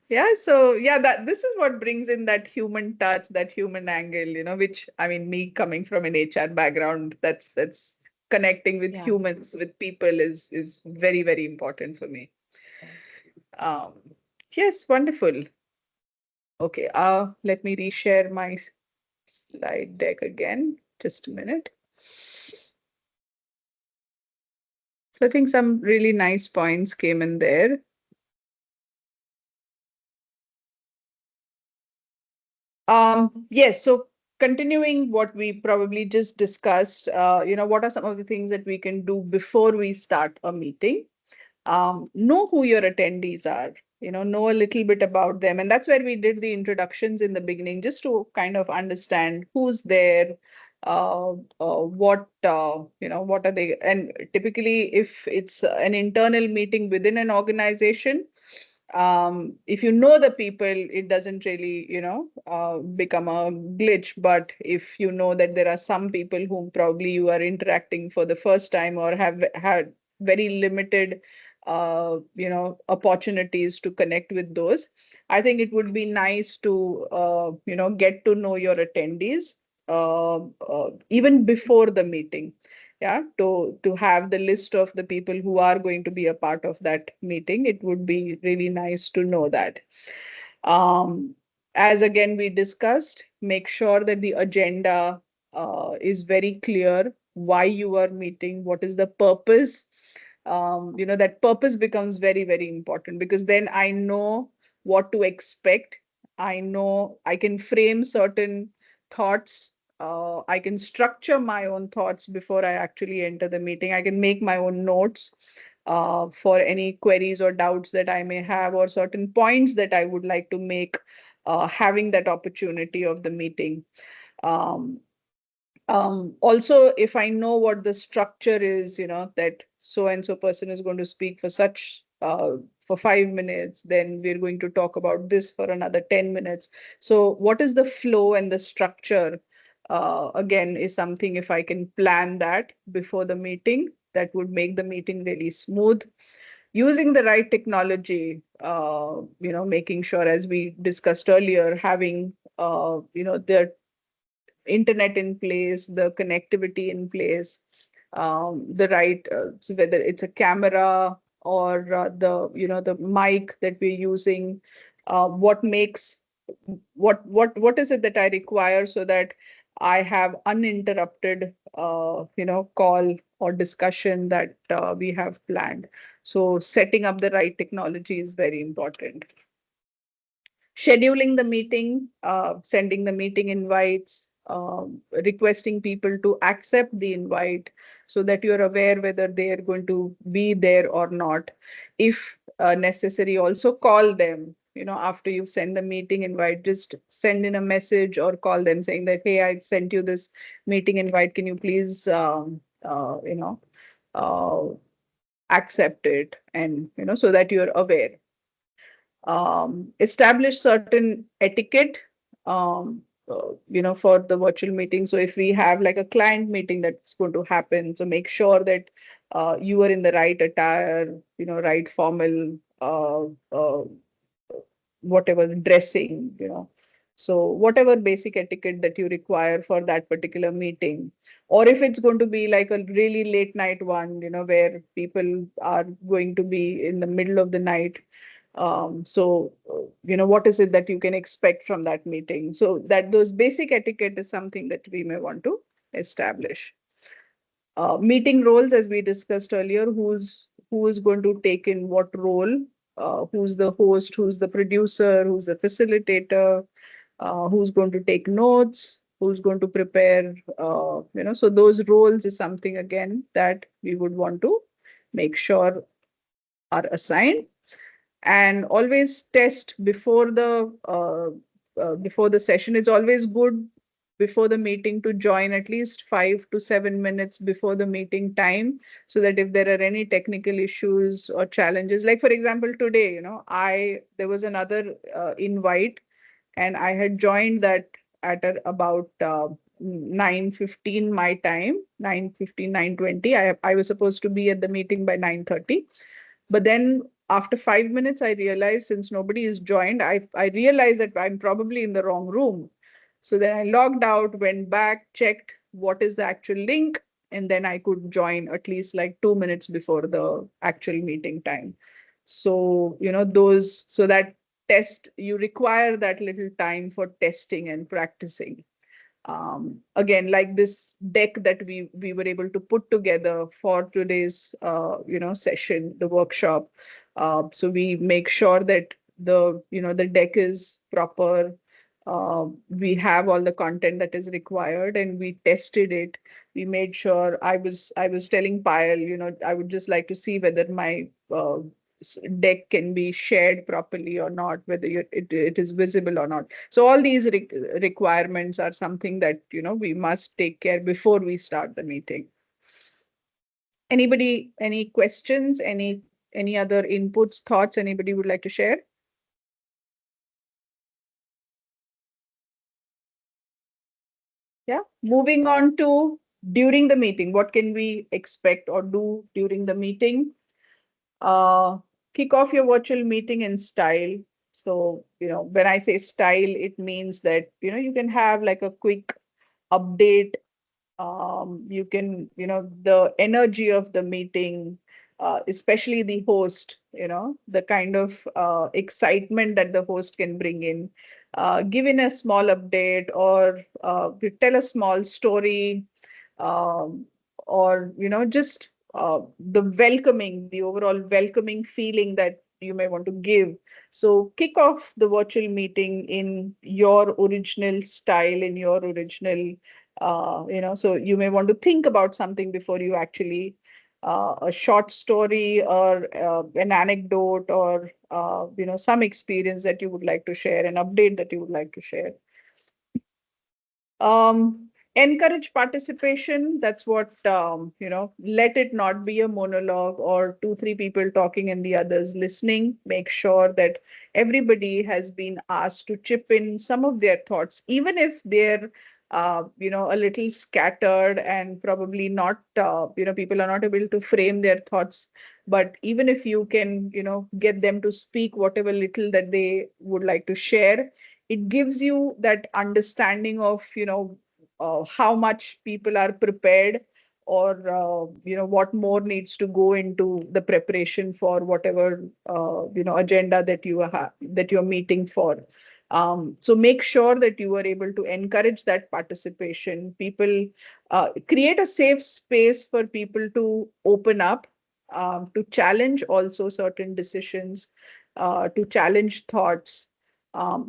Yeah, so yeah, that this is what brings in that human touch, that human angle, which I mean, me coming from an HR background, that's connecting with Yeah. humans, with people is very, very important for me. Um, yes, wonderful. Okay, let me reshare my slide deck again. Just a minute. So I think some really nice points came in there. Yes, so continuing what we probably just discussed, what are some of the things that we can do before we start a meeting? Know who your attendees are, know a little bit about them. And that's where we did the introductions in the beginning, just to kind of understand who's there, what are they. And typically, if it's an internal meeting within an organization, if you know the people, it doesn't really, become a glitch. But if you know that there are some people whom probably you are interacting for the first time or have had very limited, opportunities to connect with those, I think it would be nice to, get to know your attendees, even before the meeting. Yeah, to have the list of the people who are going to be a part of that meeting. It would be really nice to know that. um, as again we discussed, make sure that the agenda is very clear, why you are meeting, what is the purpose. That purpose becomes very, very important, because then I know what to expect. I know I can frame certain thoughts. I can structure my own thoughts before I actually enter the meeting. I can make my own notes for any queries or doubts that I may have, or certain points that I would like to make, having that opportunity of the meeting. Um, Also, if I know what the structure is, that so and so person is going to speak for for 5 minutes, then we're going to talk about this for another 10 minutes. So what is the flow and the structure? Again, is something, if I can plan that before the meeting, that would make the meeting really smooth. Using the right technology, making sure, as we discussed earlier, having, the internet in place, the connectivity in place, the right, so whether it's a camera or the mic that we're using, what makes, what is it that I require, so that I have uninterrupted, call or discussion that we have planned. So setting up the right technology is very important. Scheduling the meeting, sending the meeting invites, requesting people to accept the invite, so that you're aware whether they are going to be there or not. If necessary, also call them, after you've sent the meeting invite. Just send in a message or call them saying that, hey, I've sent you this meeting invite. Can you please, uh, accept it? And, so that you're aware. Establish certain etiquette, for the virtual meeting. So if we have like a client meeting that's going to happen, so make sure that you are in the right attire, right formal, whatever dressing, So whatever basic etiquette that you require for that particular meeting. Or if it's going to be like a really late night one, where people are going to be in the middle of the night, what is it that you can expect from that meeting? So that those basic etiquette is something that we may want to establish. Meeting roles, as we discussed earlier, who is going to take in what role, who's the host, who's the producer, who's the facilitator, who's going to take notes, who's going to prepare, so those roles is something, again, that we would want to make sure are assigned. And always test before the session. It's always good before the meeting to join at least 5 to 7 minutes before the meeting time, so that if there are any technical issues or challenges, like for example today, there was another invite, and I had joined that at about 9:15 my time, 9:15, 9:20. I was supposed to be at the meeting by 9:30. But then after 5 minutes, I realized, since nobody is joined, I realized that I'm probably in the wrong room. So then I logged out, went back, checked what is the actual link, and then I could join at least like 2 minutes before the actual meeting time. So, so that test, you require that little time for testing and practicing. Again, like this deck that we were able to put together for today's session, the workshop. So we make sure that the deck is proper. We have all the content that is required, and we tested it. We made sure. I was telling Payal, I would just like to see whether my deck can be shared properly or not, whether it is visible or not. So all these requirements are something that we must take care before we start the meeting. Anybody, any questions, any other inputs, thoughts anybody would like to share? Yeah, moving on to during the meeting, what can we expect or do during the meeting? Kick off your virtual meeting in style. So, when I say style, it means that, you can have like a quick update. You can, the energy of the meeting, especially the host, the kind of excitement that the host can bring in, give in a small update, or tell a small story, um, or just the overall welcoming feeling that you may want to give. So kick off the virtual meeting in your original style, in your original, so you may want to think about something before you actually, a short story, or an anecdote, or some experience that you would like to share, an update that you would like to share. um Encourage participation. That's what, let it not be a monologue or two three people talking and the others listening. Make sure that everybody has been asked to chip in some of their thoughts, even if they're a little scattered, and probably not, people are not able to frame their thoughts. But even if you can, get them to speak whatever little that they would like to share, it gives you that understanding of, how much people are prepared, or what more needs to go into the preparation for whatever agenda that you're meeting for. So make sure that you are able to encourage that participation. People, create a safe space for people to open up, to challenge also certain decisions, to challenge thoughts.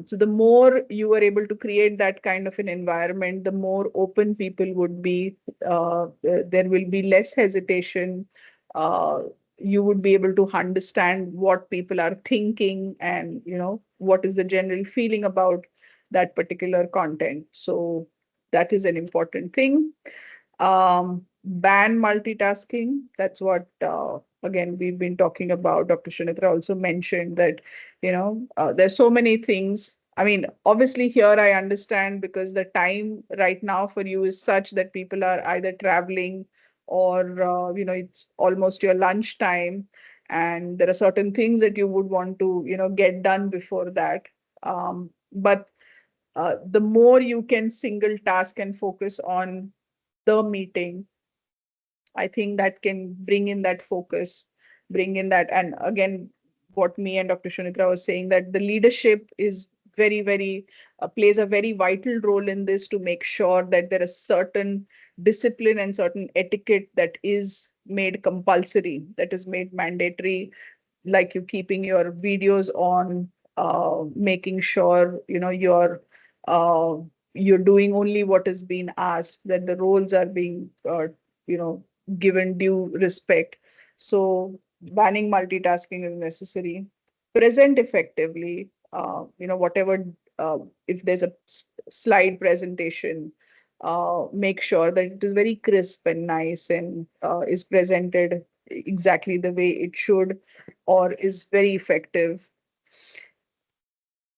So the more you are able to create that kind of an environment, the more open people would be. There will be less hesitation. Uh, you would be able to understand what people are thinking, and what is the general feeling about that particular content. So that is an important thing. Ban multitasking. That's what, again, we've been talking about. Dr. Shanitra also mentioned that, there's so many things. I mean, obviously here I understand, because the time right now for you is such that people are either traveling, or, it's almost your lunch time, and there are certain things that you would want to, get done before that. But the more you can single task and focus on the meeting, I think that can bring in that focus, bring in that. And again, what me and Dr. Shunikra was saying, that the leadership is very, very, plays a very vital role in this, to make sure that there is certain discipline and certain etiquette that is made compulsory, that is made mandatory, like you keeping your videos on, making sure uh, you're doing only what is being asked, that the roles are being you know given due respect. So banning multitasking is necessary. Present effectively. Whatever, if there's a slide presentation, make sure that it is very crisp and nice, and is presented exactly the way it should, or is very effective.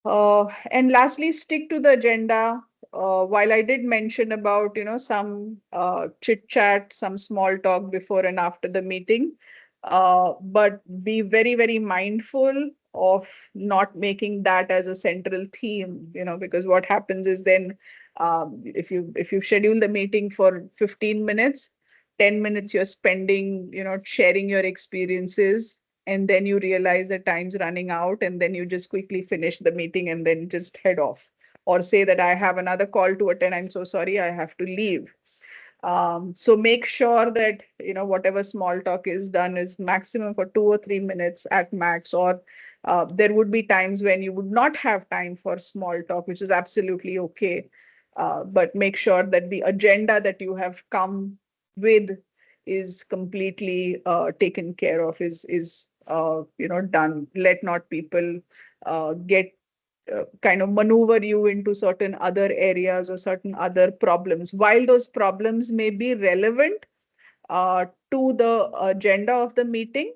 And lastly, stick to the agenda. While I did mention about, some chit chat, some small talk before and after the meeting, but be very, very mindful of not making that as a central theme, because what happens is then, if you schedule the meeting for 15 minutes, 10 minutes you're spending, sharing your experiences, and then you realize that time's running out, and then you just quickly finish the meeting and then just head off. or say that I have another call to attend. I'm so sorry, I have to leave. So make sure that, whatever small talk is done is maximum for 2 or 3 minutes at max, or there would be times when you would not have time for small talk, which is absolutely okay. But make sure that the agenda that you have come with is completely taken care of, is done. Let not people get kind of maneuver you into certain other areas or certain other problems, while those problems may be relevant to the agenda of the meeting,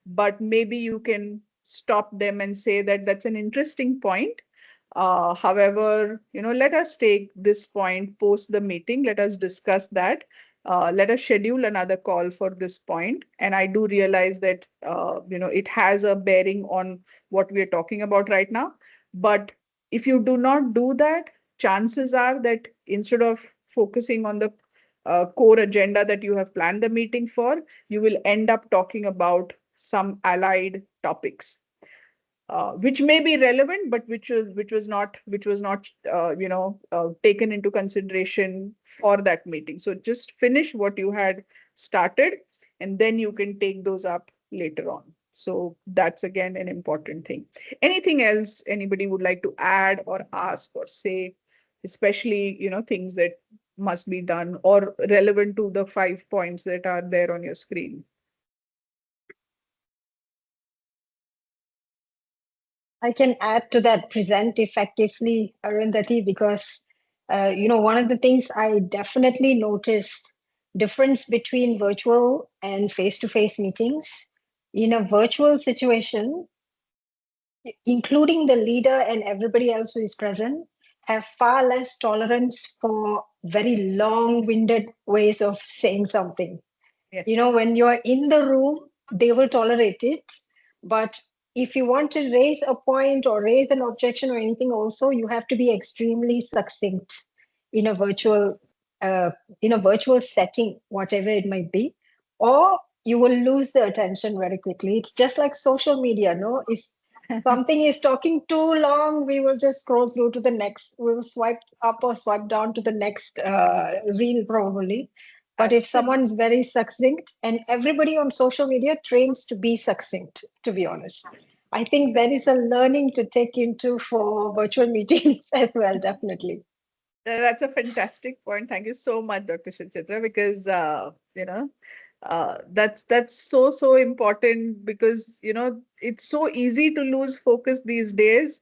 but maybe you can stop them and say that that's an interesting point. However, let us take this point post the meeting. Let us discuss that. Let us schedule another call for this point. And I do realize that, it has a bearing on what we are talking about right now. But if you do not do that, chances are that instead of focusing on the core agenda that you have planned the meeting for, you will end up talking about some allied topics, which may be relevant, but which was not taken into consideration for that meeting. So just finish what you had started, and then you can take those up later on. So that's again an important thing. Anything else anybody would like to add or ask or say, especially things that must be done or relevant to the 5 points that are there on your screen? I can add to that, present effectively, Arundhati, because one of the things I definitely noticed difference between virtual and face-to-face meetings. In a virtual situation, including the leader and everybody else who is present, have far less tolerance for very long-winded ways of saying something. Yes. When you're in the room, they will tolerate it. But if you want to raise a point or raise an objection or anything, also, you have to be extremely succinct in a virtual setting, whatever it might be, or you will lose the attention very quickly. It's just like social media, no? If something is talking too long, we will just scroll through to the next. We'll swipe up or swipe down to the next reel, probably. But if someone's very succinct, and everybody on social media trains to be succinct, to be honest, I think there is a learning to take into for virtual meetings as well, definitely. That's a fantastic point. Thank you so much, Dr. Suchitra, because that's so important, because it's so easy to lose focus these days,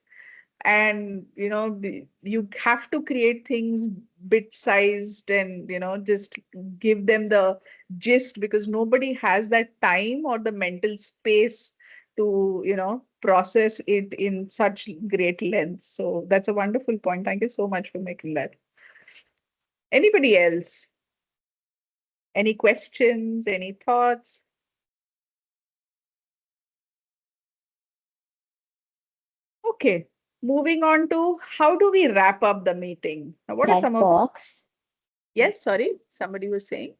and you have to create things bit-sized and just give them the gist, because nobody has that time or the mental space to process it in such great length. So that's a wonderful point. Thank you so much for making that. Anybody else? Any questions, any thoughts? Okay, moving on to how do we wrap up the meeting? Now, what are Chat some of... box. Yes, sorry, somebody was saying.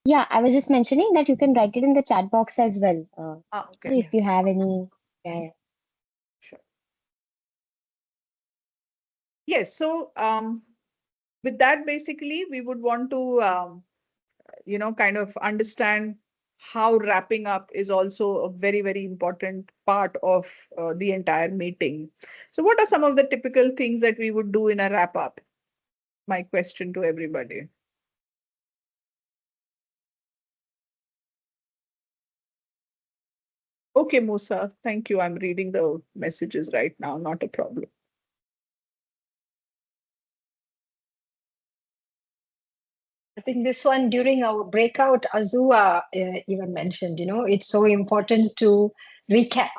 Yeah, I was just mentioning that you can write it in the chat box as well. Okay. If you have any. Yeah. Sure. Yes, so with that, basically, we would want to, kind of understand how wrapping up is also a very, very important part of the entire meeting. So what are some of the typical things that we would do in a wrap up? My question to everybody. Okay, Musa, thank you. I'm reading the messages right now, not a problem. I think this one during our breakout, Azua even mentioned, it's so important to recap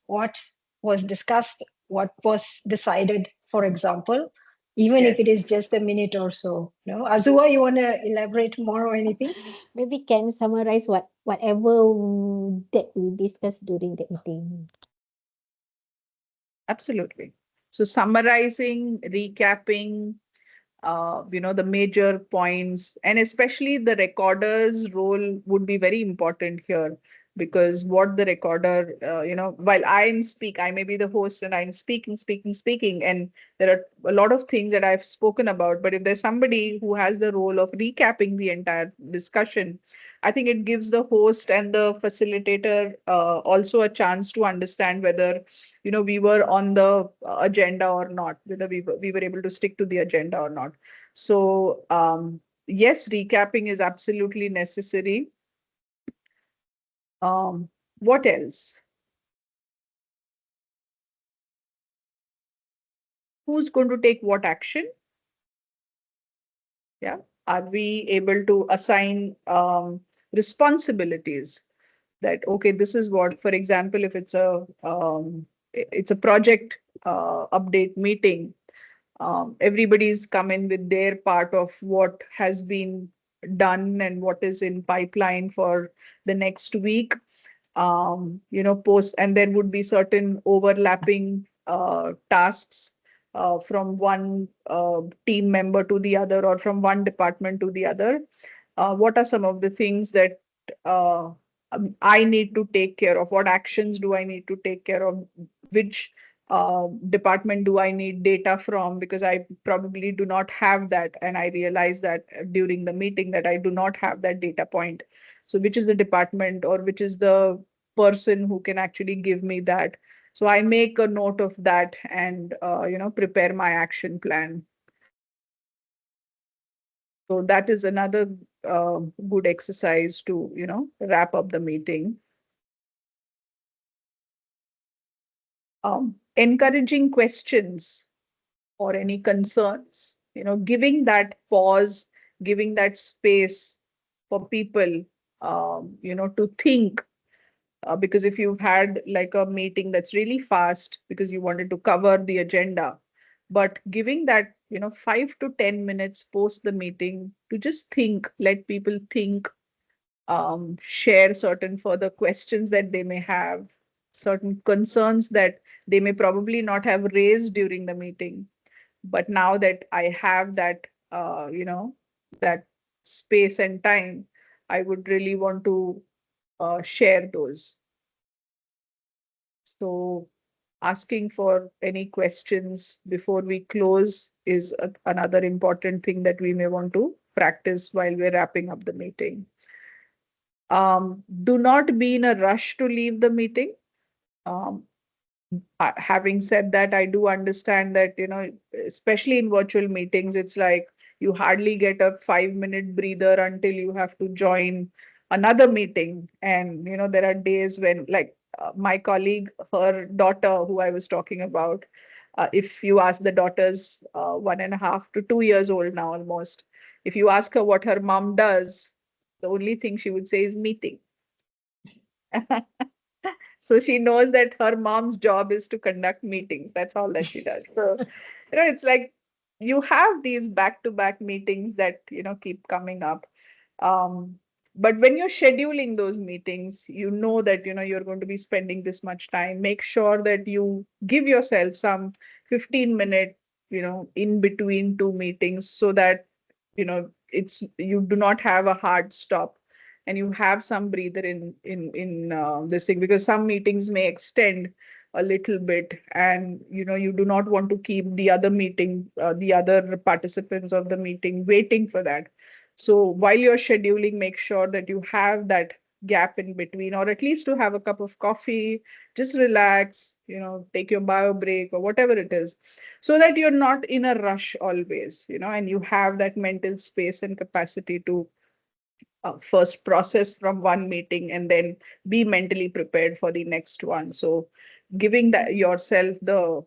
what was discussed, what was decided, for example, even if Yes. it is just a minute or so. Azua, you want to elaborate more or anything? Maybe can summarize whatever that we discussed during the meeting. Absolutely. So summarizing, recapping, the major points, and especially the recorder's role would be very important here. because what the recorder, while I may be the host and I'm speaking, and there are a lot of things that I've spoken about. But if there's somebody who has the role of recapping the entire discussion, I think it gives the host and the facilitator also a chance to understand whether, we were on the agenda or not, whether we were able to stick to the agenda or not. So, yes, recapping is absolutely necessary. What else? Who's going to take what action? Yeah. Are we able to assign responsibilities that, okay, this is what, for example, if it's a project update meeting, everybody's come in with their part of what has been done and what is in pipeline for the next week. Post, and there would be certain overlapping tasks from one team member to the other, or from one department to the other. What are some of the things that uh, I need to take care of? What actions do I need to take care of? Which department do I need data from? Because I probably do not have that. And I realize that during the meeting that I do not have that data point. So which is the department, or which is the person who can actually give me that? So I make a note of that and, prepare my action plan. So that is another good exercise to, wrap up the meeting. Encouraging questions or any concerns, giving that pause, giving that space for people, to think. Because if you've had like a meeting that's really fast because you wanted to cover the agenda, but giving that, 5 to 10 minutes post the meeting to just think, let people think, share certain further questions that they may have, certain concerns that they may probably not have raised during the meeting. But now that I have that, that space and time, I would really want to share those. So asking for any questions before we close is another important thing that we may want to practice while we're wrapping up the meeting. Do not be in a rush to leave the meeting. Um, Having said that, I do understand that, especially in virtual meetings, it's like you hardly get a 5-minute breather until you have to join another meeting. And, there are days when, like, my colleague, her daughter, who I was talking about, if you ask the daughter's 1.5 to 2 years old now almost, if you ask her what her mom does, the only thing she would say is meeting. So she knows that her mom's job is to conduct meetings. That's all that she does. So, it's like you have these back-to-back meetings that, keep coming up. But when you're scheduling those meetings, you know that, you're going to be spending this much time. Make sure that you give yourself some 15-minute, in between two meetings, so that, you do not have a hard stop and you have some breather in this thing, because some meetings may extend a little bit, and you do not want to keep the other meeting, the other participants of the meeting waiting for that. So while you're scheduling, make sure that you have that gap in between, or at least to have a cup of coffee, just relax, take your bio break or whatever it is, so that you're not in a rush always, and you have that mental space and capacity to first process from one meeting and then be mentally prepared for the next one. So giving that yourself the,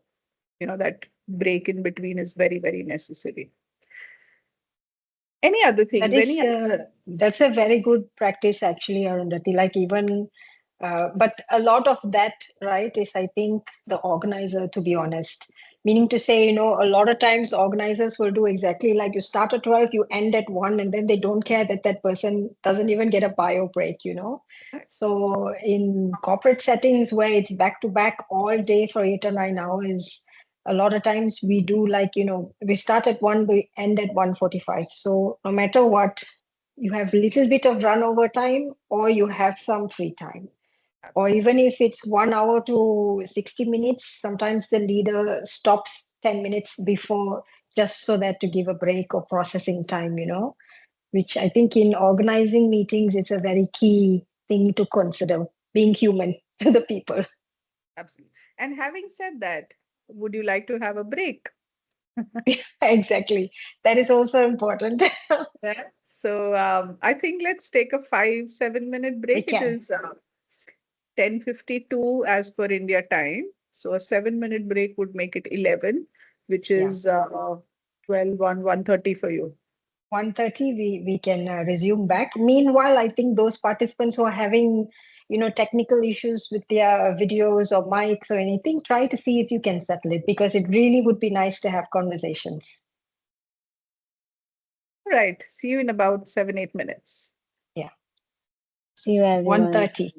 that break in between is very, very necessary. Any other things? That's a very good practice, actually, Arundhati. Like even, but a lot of that, right, is I think the organizer, to be honest. Meaning to say, a lot of times organizers will do exactly like you start at 12, you end at 1, and then they don't care that that person doesn't even get a bio break. So in corporate settings where it's back to back all day for 8 or 9 hours, a lot of times we do like, we start at 1, we end at 1:45. So no matter what, you have a little bit of run over time or you have some free time. Or Absolutely. even if it's 1 hour to 60 minutes, sometimes the leader stops 10 minutes before just so that to give a break or processing time, which I think in organizing meetings, it's a very key thing to consider, being human to the people. Absolutely. And having said that, would you like to have a break? Exactly. That is also important. Yeah. So I think let's take a 5-7 minute We break. It can. is 10:52 as per India time. So a 7 minute break would make it 11, which Yeah. is 12, 1:30 for you. 1:30, we can resume back. Meanwhile, I think those participants who are having, technical issues with their videos or mics or anything, try to see if you can settle it because it really would be nice to have conversations. All right. See you in about 7-8 minutes. Yeah. See you, everyone. 1:30.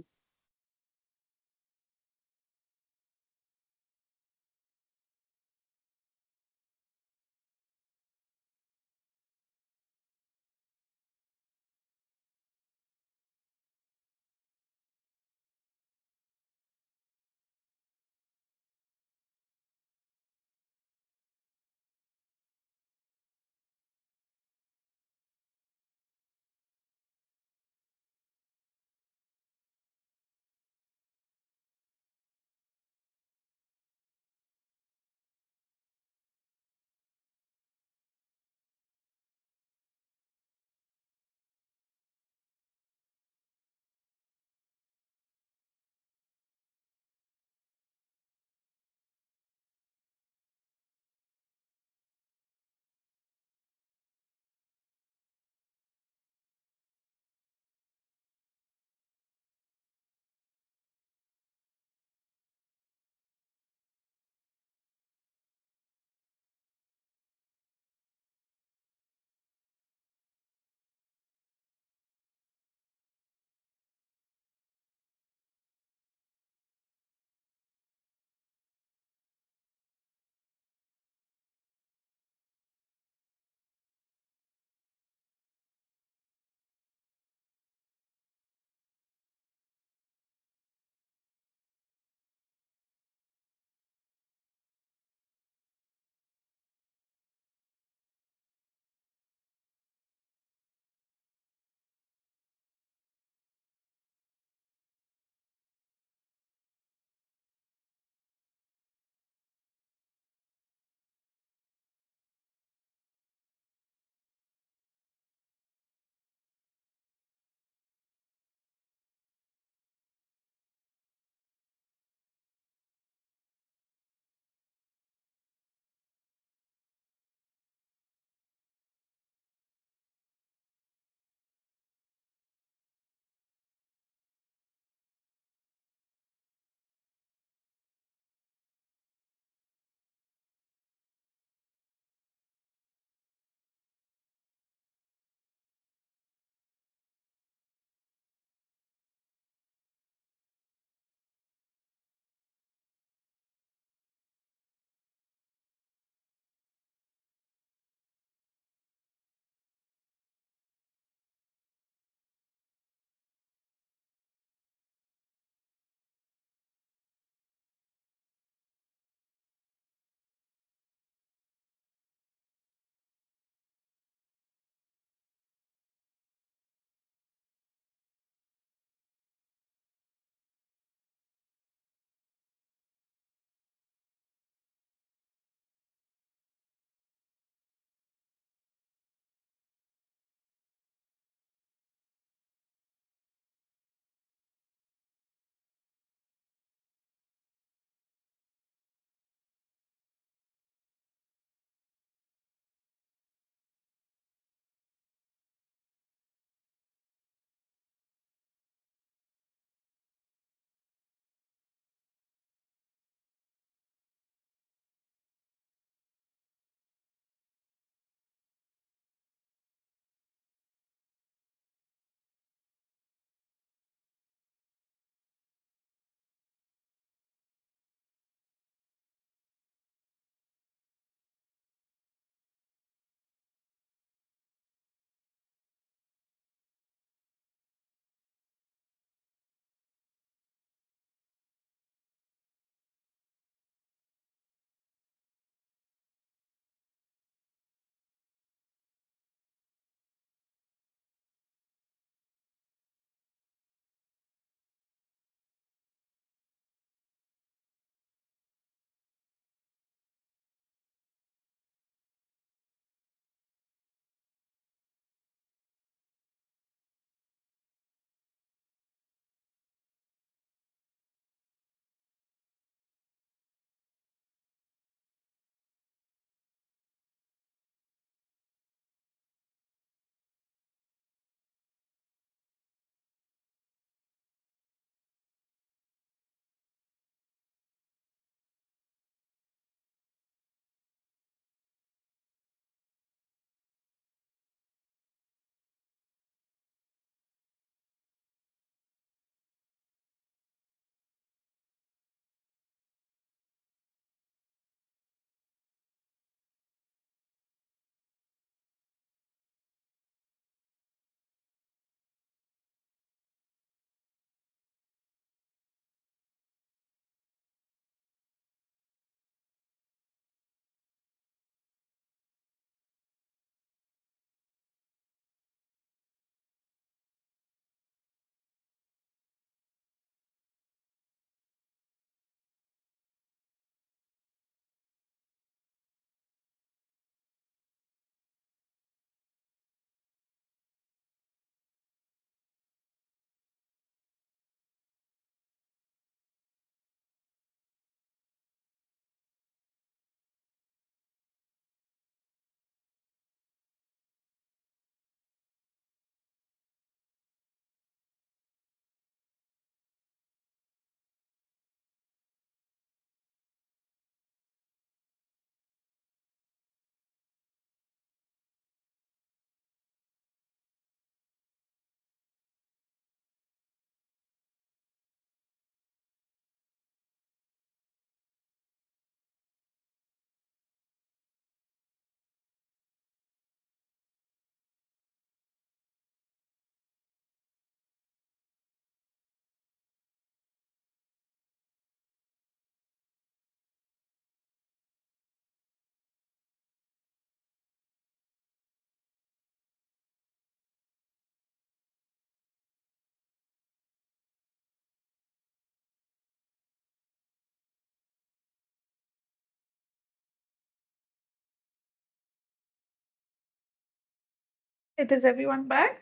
right, is everyone back?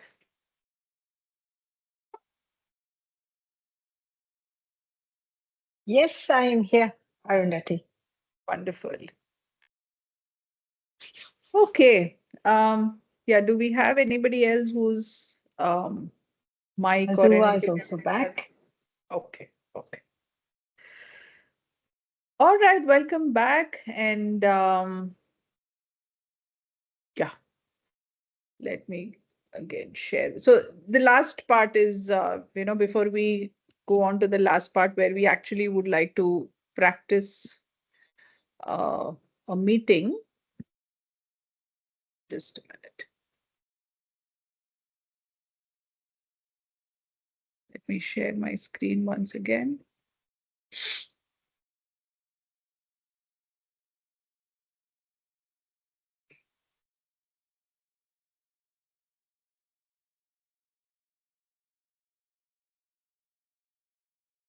Yes, I am here, Arundhati. Wonderful. Okay. Yeah, do we have anybody else who's mic or Azua is anything? also back. Okay, okay. All right, welcome back. And yeah, let me again share. So the last part is, before we go on to the last part where we actually would like to practice uh, a meeting. Just a minute. Let me share my screen once again.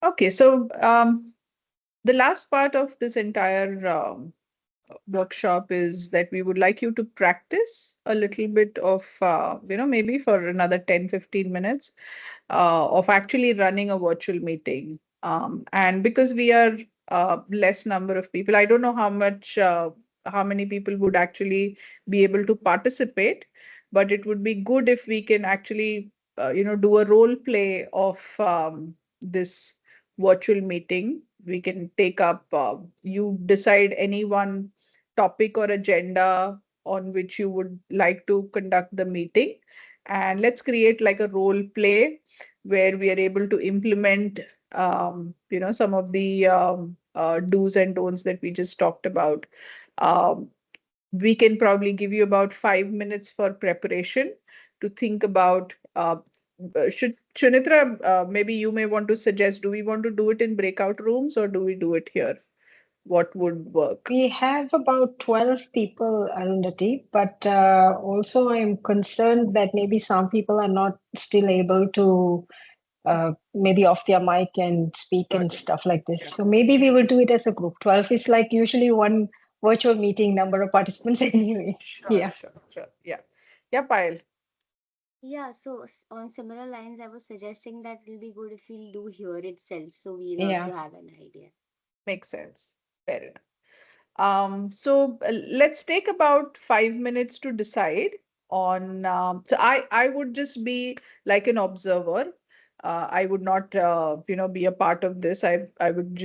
Okay, so the last part of this entire workshop is that we would like you to practice a little bit of, maybe for another 10-15 minutes of actually running a virtual meeting. And because we are less number of people, I don't know how many people would actually be able to participate, but it would be good if we can actually, do a role play of this virtual meeting. We can take up, you decide any one topic or agenda on which you would like to conduct the meeting. And let's create like a role play where we are able to implement, some of the do's and don'ts that we just talked about. Um, we can probably give you about 5 minutes for preparation to think about. Should Shunitra, maybe you may want to suggest, do we want to do it in breakout rooms or do we do it here? What would work? We have about 12 people, Arundhati, but also I'm concerned that maybe some people are not still able to maybe off their mic and speak and stuff like this. So maybe we will do it as a group. 12 is like usually one virtual meeting number of participants anyway. Sure, sure. Yeah. Yeah, Payal. Yeah, so on similar lines, I was suggesting that it'll be good if we'll do here itself, so we'll Yeah. also have an idea. Makes sense. Fair enough. So let's take about 5 minutes to decide on. So I would just be like an observer. I would not, be a part of this. I would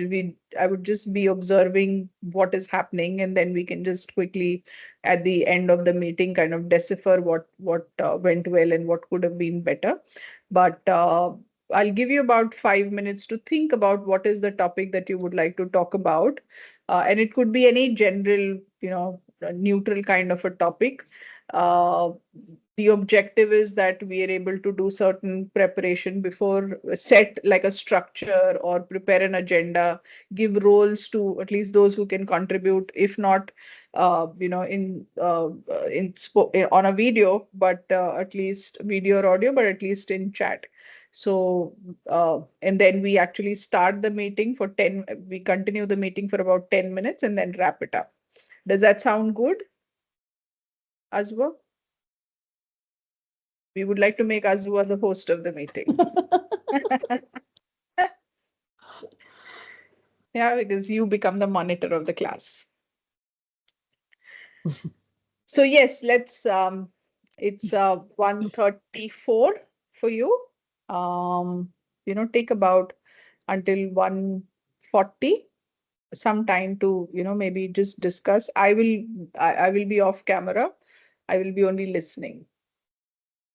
just be observing what is happening, and then we can just quickly, at the end of the meeting, kind of decipher what went well and what could have been better. But I'll give you about 5 minutes to think about what is the topic that you would like to talk about. And it could be any general, neutral kind of a topic. Uh, the objective is that we are able to do certain preparation before, set like a structure or prepare an agenda, give roles to at least those who can contribute, if not, on a video, but at least video or audio, but at least in chat. So, and then we actually start the meeting for 10, we continue the meeting for about 10 minutes and then wrap it up. Does that sound good, Azwa? We would like to make Azwa the host of the meeting. Yeah, because you become the monitor of the class. So yes, let's, it's 1:34 for you. Take about until 1:40 some time to, maybe just discuss. I will be off camera. I will be only listening.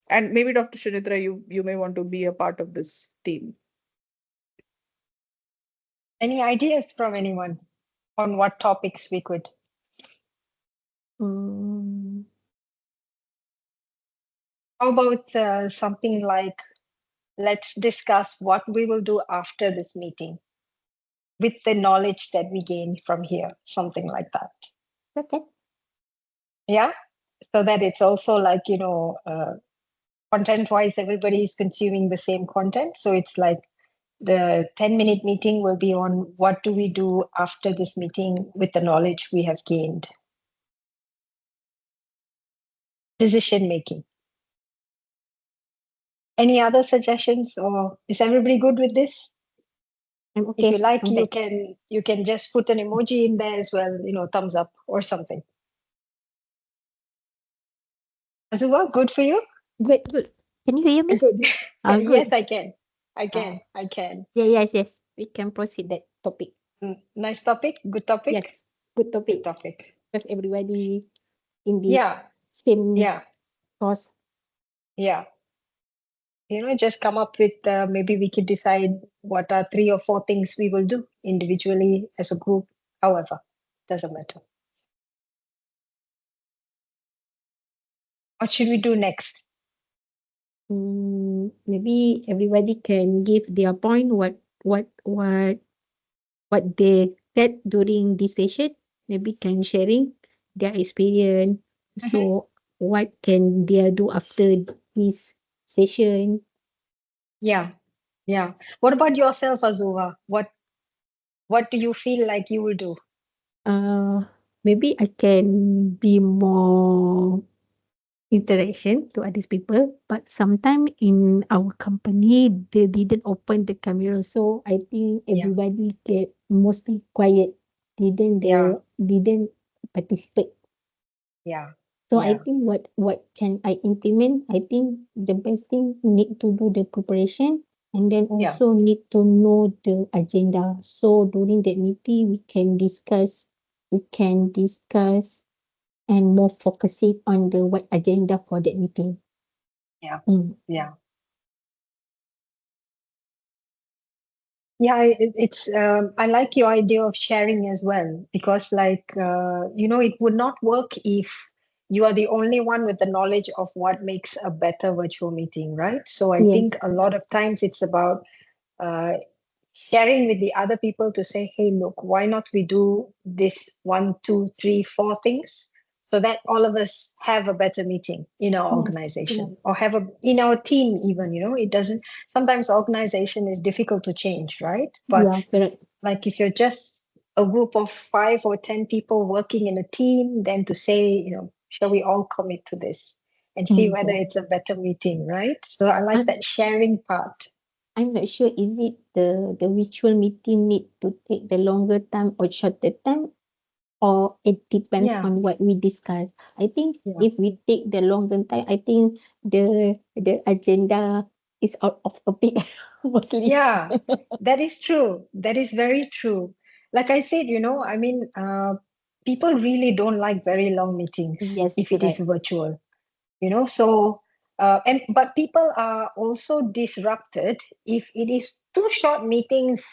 And maybe Dr. Shanitra, you may want to be a part of this team. Any ideas from anyone on what topics we could? Mm, How about something like, let's discuss what we will do after this meeting with the knowledge that we gain from here, something like that. okay. Yeah. So that it's also like, content wise, everybody is consuming the same content. So it's like the 10-minute meeting will be on what do we do after this meeting with the knowledge we have gained. Decision making. Any other suggestions, or is everybody good with this? I'm If okay. you like, I'm you can just put an emoji in there as well, thumbs up or something. Azuba, good for you? good. Good. Can you hear me? Good. Good. Yes, I can. I can. Yeah, yes. We can proceed that topic. Nice topic. Good topic. Yes, good topic. Good topic. Because everybody in this Yeah. same Yeah. course. Yeah. Just come up with, maybe we could decide what are 3 or 4 things we will do individually, as a group, however, doesn't matter. What should we do next? Maybe everybody can give their point what they get during this session. Maybe can sharing their experience. So what can they do after this session? Yeah. Yeah. What about yourself, Azuba? What do you feel like you will do? Maybe I can be more interaction to other people, but sometime in our company they didn't open the camera, so I think Yeah. everybody get mostly quiet, Yeah. didn't participate. Yeah. So I Yeah. think what can I implement? I think the best thing need to do the preparation, and then Yeah. also need to know the agenda. So during that meeting we can discuss and more focusing on the what agenda for that meeting. Yeah. Mm. Yeah. Yeah, it's I like your idea of sharing as well, because it would not work if you are the only one with the knowledge of what makes a better virtual meeting, right? So I Yes. think a lot of times it's about uh, sharing with the other people to say, hey, look, why not we do this 1, 2, 3, 4 things, so that all of us have a better meeting in our Yes. organization, or have in our team even. It doesn't, sometimes organization is difficult to change, right? Yeah, But correct. like if you're just a group of 5 or 10 people working in a team, then to say, shall we all commit to this and see whether Yeah. it's a better meeting, right? So I like I'm, that sharing part. I'm not sure is it the virtual meeting need to take the longer time or shorter time, or it depends Yeah. on what we discuss. I think Yeah. if we take the longer time, I think the agenda is out of topic mostly. Yeah, that is true. That is very true. Like I said, people really don't like very long meetings Yes, if it is correct. virtual, so, but people are also disrupted if it is too short meetings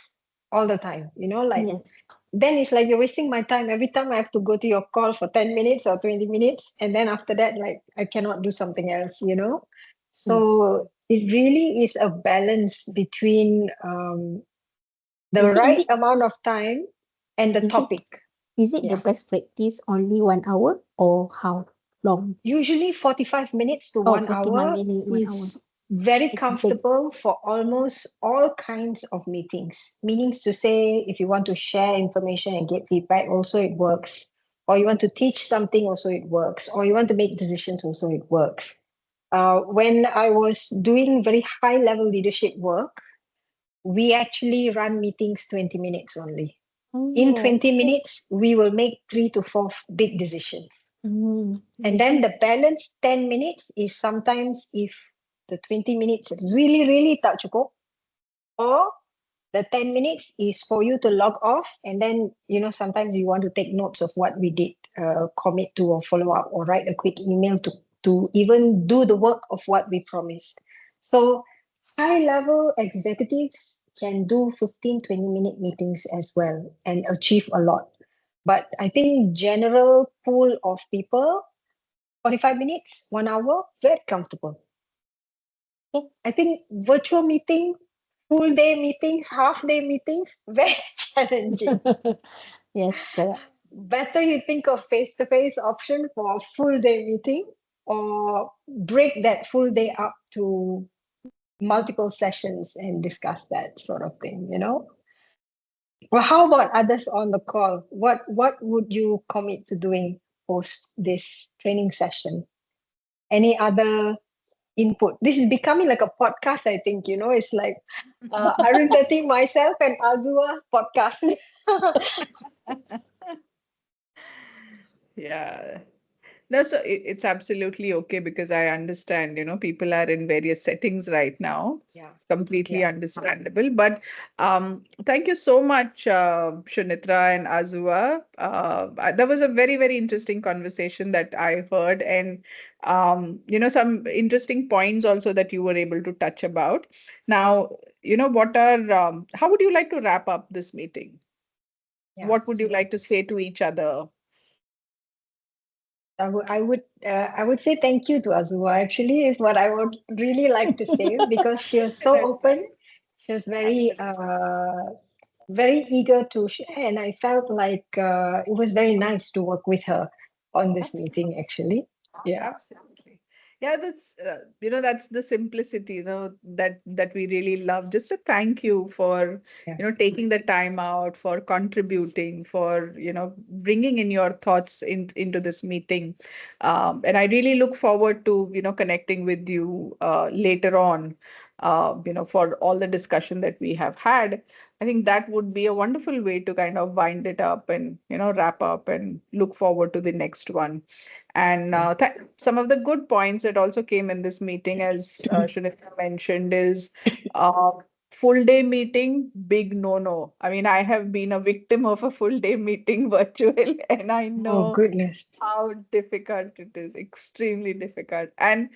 all the time, Yes. then it's like you're wasting my time. Every time I have to go to your call for 10 minutes or 20 minutes. And then after that, like, I cannot do something else. Mm. So it really is a balance between the Is right it amount of time and the is it topic. is it the Yeah. best practice only 1 hour or how long? Usually 45 minutes to Oh, 1 41 hour minutes, 1 hour. is very It's good. comfortable for almost all kinds of meetings. Meanings to say, if you want to share information and get feedback, also it works. Or you want to teach something, also it works. Or you want to make decisions, also it works. When I was doing very high level leadership work, we actually run meetings 20 minutes only. In Oh, 20 minutes, we will make 3 to 4 big decisions. I And then see. the balance 10 minutes is sometimes if the 20 minutes really, really tak cukup, or the 10 minutes is for you to log off. And then, sometimes you want to take notes of what we did, commit to or follow up, or write a quick email to even do the work of what we promised. So high level executives can do 15, 20-minute meetings as well and achieve a lot. But I think general pool of people, 45 minutes, 1 hour, very comfortable. Okay. I think virtual meeting, full day meetings, half day meetings, very challenging. Yes, correct. Better you think of face-to-face option for a full day meeting, or break that full day up to multiple sessions and discuss that sort of thing. Well, how about others on the call? What would you commit to doing post this training session? Any other input. This is becoming like a podcast, I think, it's like Arundhati, myself, and Azua's podcast. Yeah. No, so it's absolutely okay because I understand, people are in various settings right now. Yeah. Completely Yeah. understandable. But thank you so much, Shunitra and Azua. That was a very, very interesting conversation that I heard, and some interesting points also that you were able to touch about. Now, how would you like to wrap up this meeting? Yeah. What would you like to say to each other? I would say thank you to Azua, actually, is what I would really like to say, because she was so That's open. She was very very eager to share, and I felt like it was very nice to work with her on this meeting, actually. Yeah. Absolutely. Yeah, that's the simplicity, that we really love. Just a thank you for, Yeah. taking the time out, for contributing, for, bringing in your thoughts into this meeting. And I really look forward to, connecting with you later on, for all the discussion that we have had. I think that would be a wonderful way to kind of wind it up and, wrap up and look forward to the next one. And some of the good points that also came in this meeting, as Shunitra mentioned, is uh, full day meeting, big no-no. I mean, I have been a victim of a full day meeting virtual, and I Oh, know goodness. how difficult it is, extremely difficult. And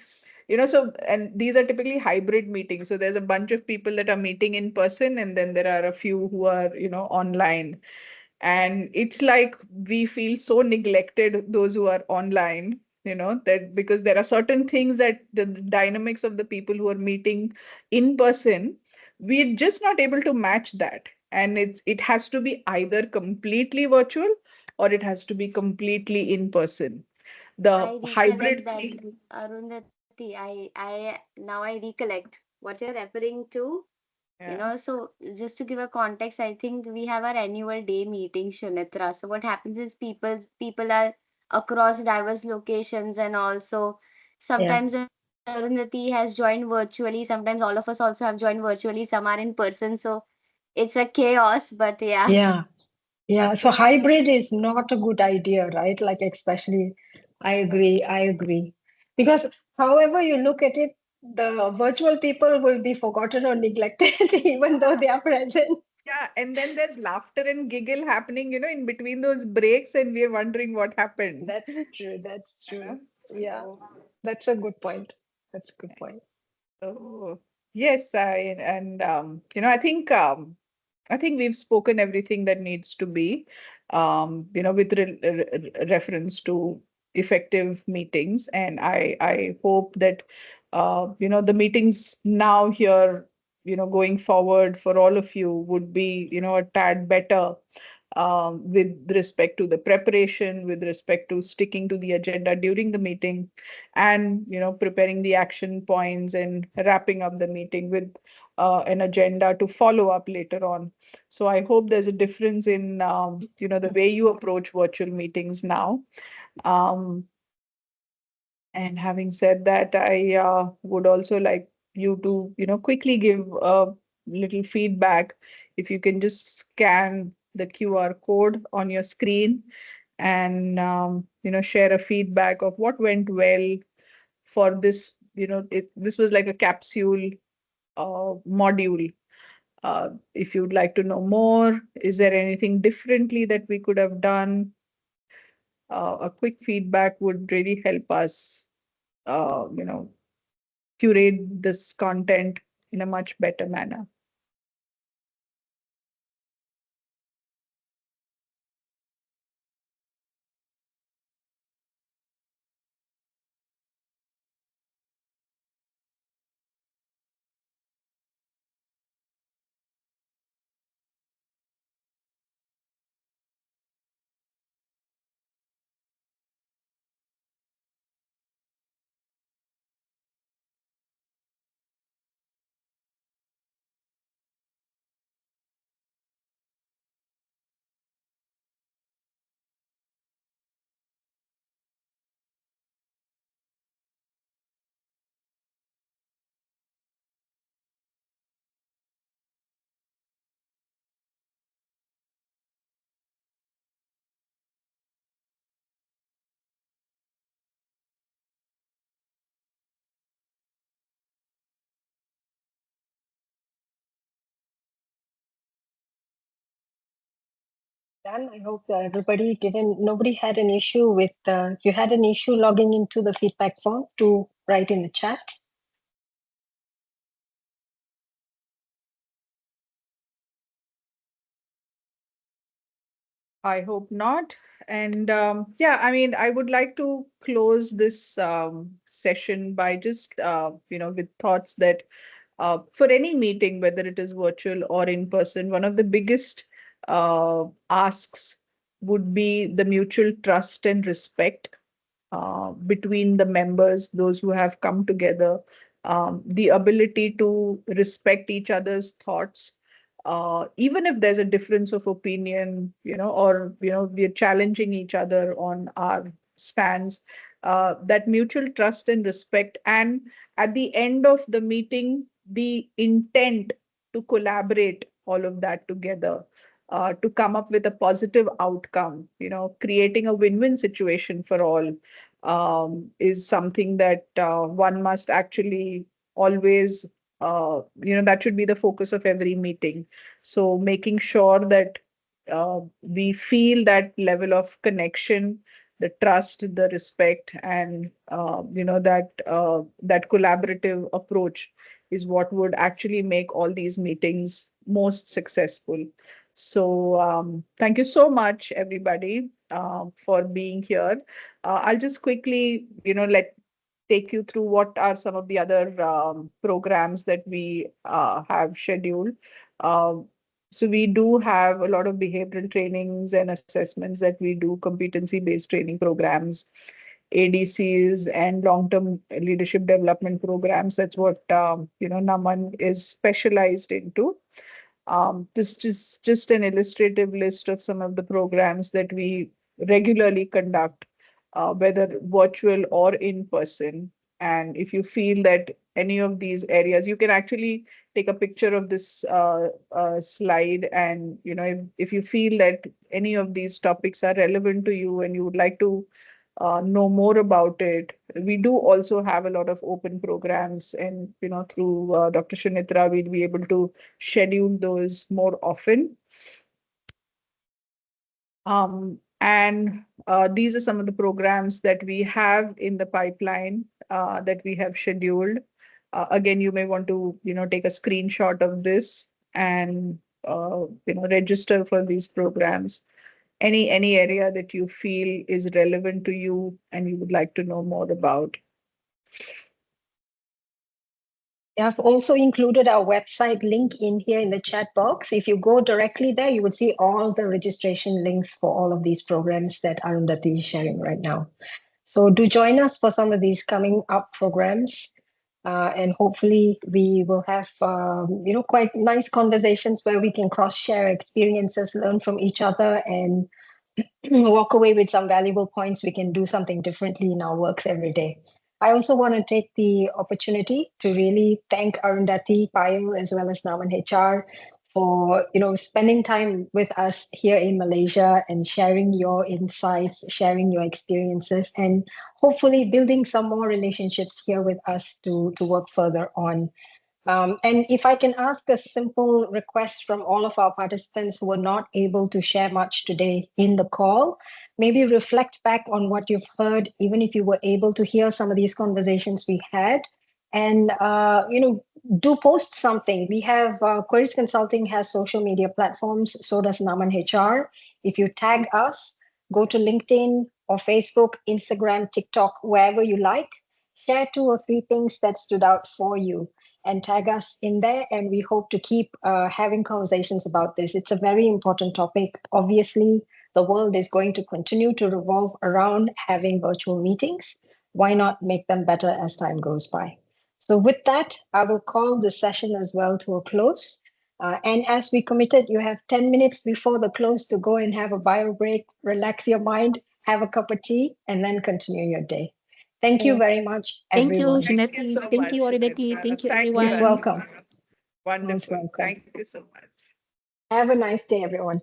and these are typically hybrid meetings. So there's a bunch of people that are meeting in person, and then there are a few who are, online. And it's like we feel so neglected, those who are online, that because there are certain things that the dynamics of the people who are meeting in person, we're just not able to match that. And it has to be either completely virtual or it has to be completely in person. The I hybrid recollect that, thing. Arundhati. Now I recollect what you're referring to. Yeah. So just to give a context, I think we have our annual day meeting, Shunitra. So what happens is people are across diverse locations, and also Yeah. sometimes Arundhati has joined virtually. Sometimes all of us also have joined virtually. Some are in person. So it's a chaos, but yeah. Yeah. Yeah. So Absolutely. hybrid is not a good idea, right? Like, especially, I agree. I agree. Because however you look at it, the virtual people will be forgotten or neglected, even though they are present. Yeah, and then there's laughter and giggle happening, in between those breaks, and we're wondering what happened. That's true. That's Yeah. true. Yeah. So, That's a good point. That's a good point. so yes, I think we've spoken everything that needs to be, with reference to effective meetings. And I hope that, the meetings now here, going forward for all of you would be, a tad better, with respect to the preparation, with respect to sticking to the agenda during the meeting, and preparing the action points and wrapping up the meeting with an agenda to follow up later on. So I hope there's a difference in the way you approach virtual meetings now. Um, and having said that, I would also like you to, quickly give a little feedback. If you can just scan the QR code on your screen and, share a feedback of what went well for this, this was like a capsule module. If you'd like to know more, is there anything differently that we could have done? A quick feedback would really help us, you know, curate this content in a much better manner. Done. I hope nobody had an issue with, if you had an issue logging into the feedback form, to write in the chat. I hope not. And yeah, I mean, I would like to close this session by just, with thoughts that for any meeting, whether it is virtual or in person, one of the biggest asks would be the mutual trust and respect between the members, those who have come together, the ability to respect each other's thoughts, even if there's a difference of opinion, or, we're challenging each other on our stance, that mutual trust and respect. And at the end of the meeting, the intent to collaborate all of that together. To come up with a positive outcome, creating a win-win situation for all, is something that one must actually always, that should be the focus of every meeting. So making sure that we feel that level of connection, the trust, the respect, and that collaborative approach is what would actually make all these meetings most successful. So thank you so much, everybody, for being here. I'll just quickly, take you through what are some of the other programs that we have scheduled. Um, so we do have a lot of behavioral trainings and assessments that we do, competency-based training programs, ADCs, and long-term leadership development programs. That's what Naman is specialized into. This is just an illustrative list of some of the programs that we regularly conduct, whether virtual or in person. And if you feel that any of these areas, you can actually take a picture of this slide. And, if you feel that any of these topics are relevant to you and you would like to know more about it. We do also have a lot of open programs, and through Dr. Shanitra, we'll be able to schedule those more often. And these are some of the programs that we have in the pipeline that we have scheduled. Again, you may want to take a screenshot of this and register for these programs. Any area that you feel is relevant to you and you would like to know more about. I've also included our website link in here in the chat box. If you go directly there, you would see all the registration links for all of these programs that Arundhati is sharing right now. So do join us for some of these coming up programs. And hopefully we will have, quite nice conversations where we can cross-share experiences, learn from each other, and walk away with some valuable points. We can do something differently in our works every day. I also want to take the opportunity to really thank Arundhati, Payal, as well as Naman HR for spending time with us here in Malaysia and sharing your insights, sharing your experiences, and hopefully building some more relationships here with us to work further on. And if I can ask a simple request from all of our participants who were not able to share much today in the call, maybe reflect back on what you've heard, even if you were able to hear some of these conversations we had, and do post something. We have Querist Consulting has social media platforms, so does Naman HR. If you tag us, go to LinkedIn or Facebook, Instagram, TikTok, wherever you like, share 2 or 3 things that stood out for you and tag us in there. And we hope to keep having conversations about this. It's a very important topic. Obviously, the world is going to continue to revolve around having virtual meetings. Why not make them better as time goes by? So with that, I will call the session as well to a close. And as we committed, you have 10 minutes before the close to go and have a bio break, relax your mind, have a cup of tea, and then continue your day. Thank you very much, Thank you, everyone. Shanati. Thank you, Arundhati. Thank you, everyone. Most welcome. Wonderful. Most welcome. Thank you so much. Have a nice day, everyone.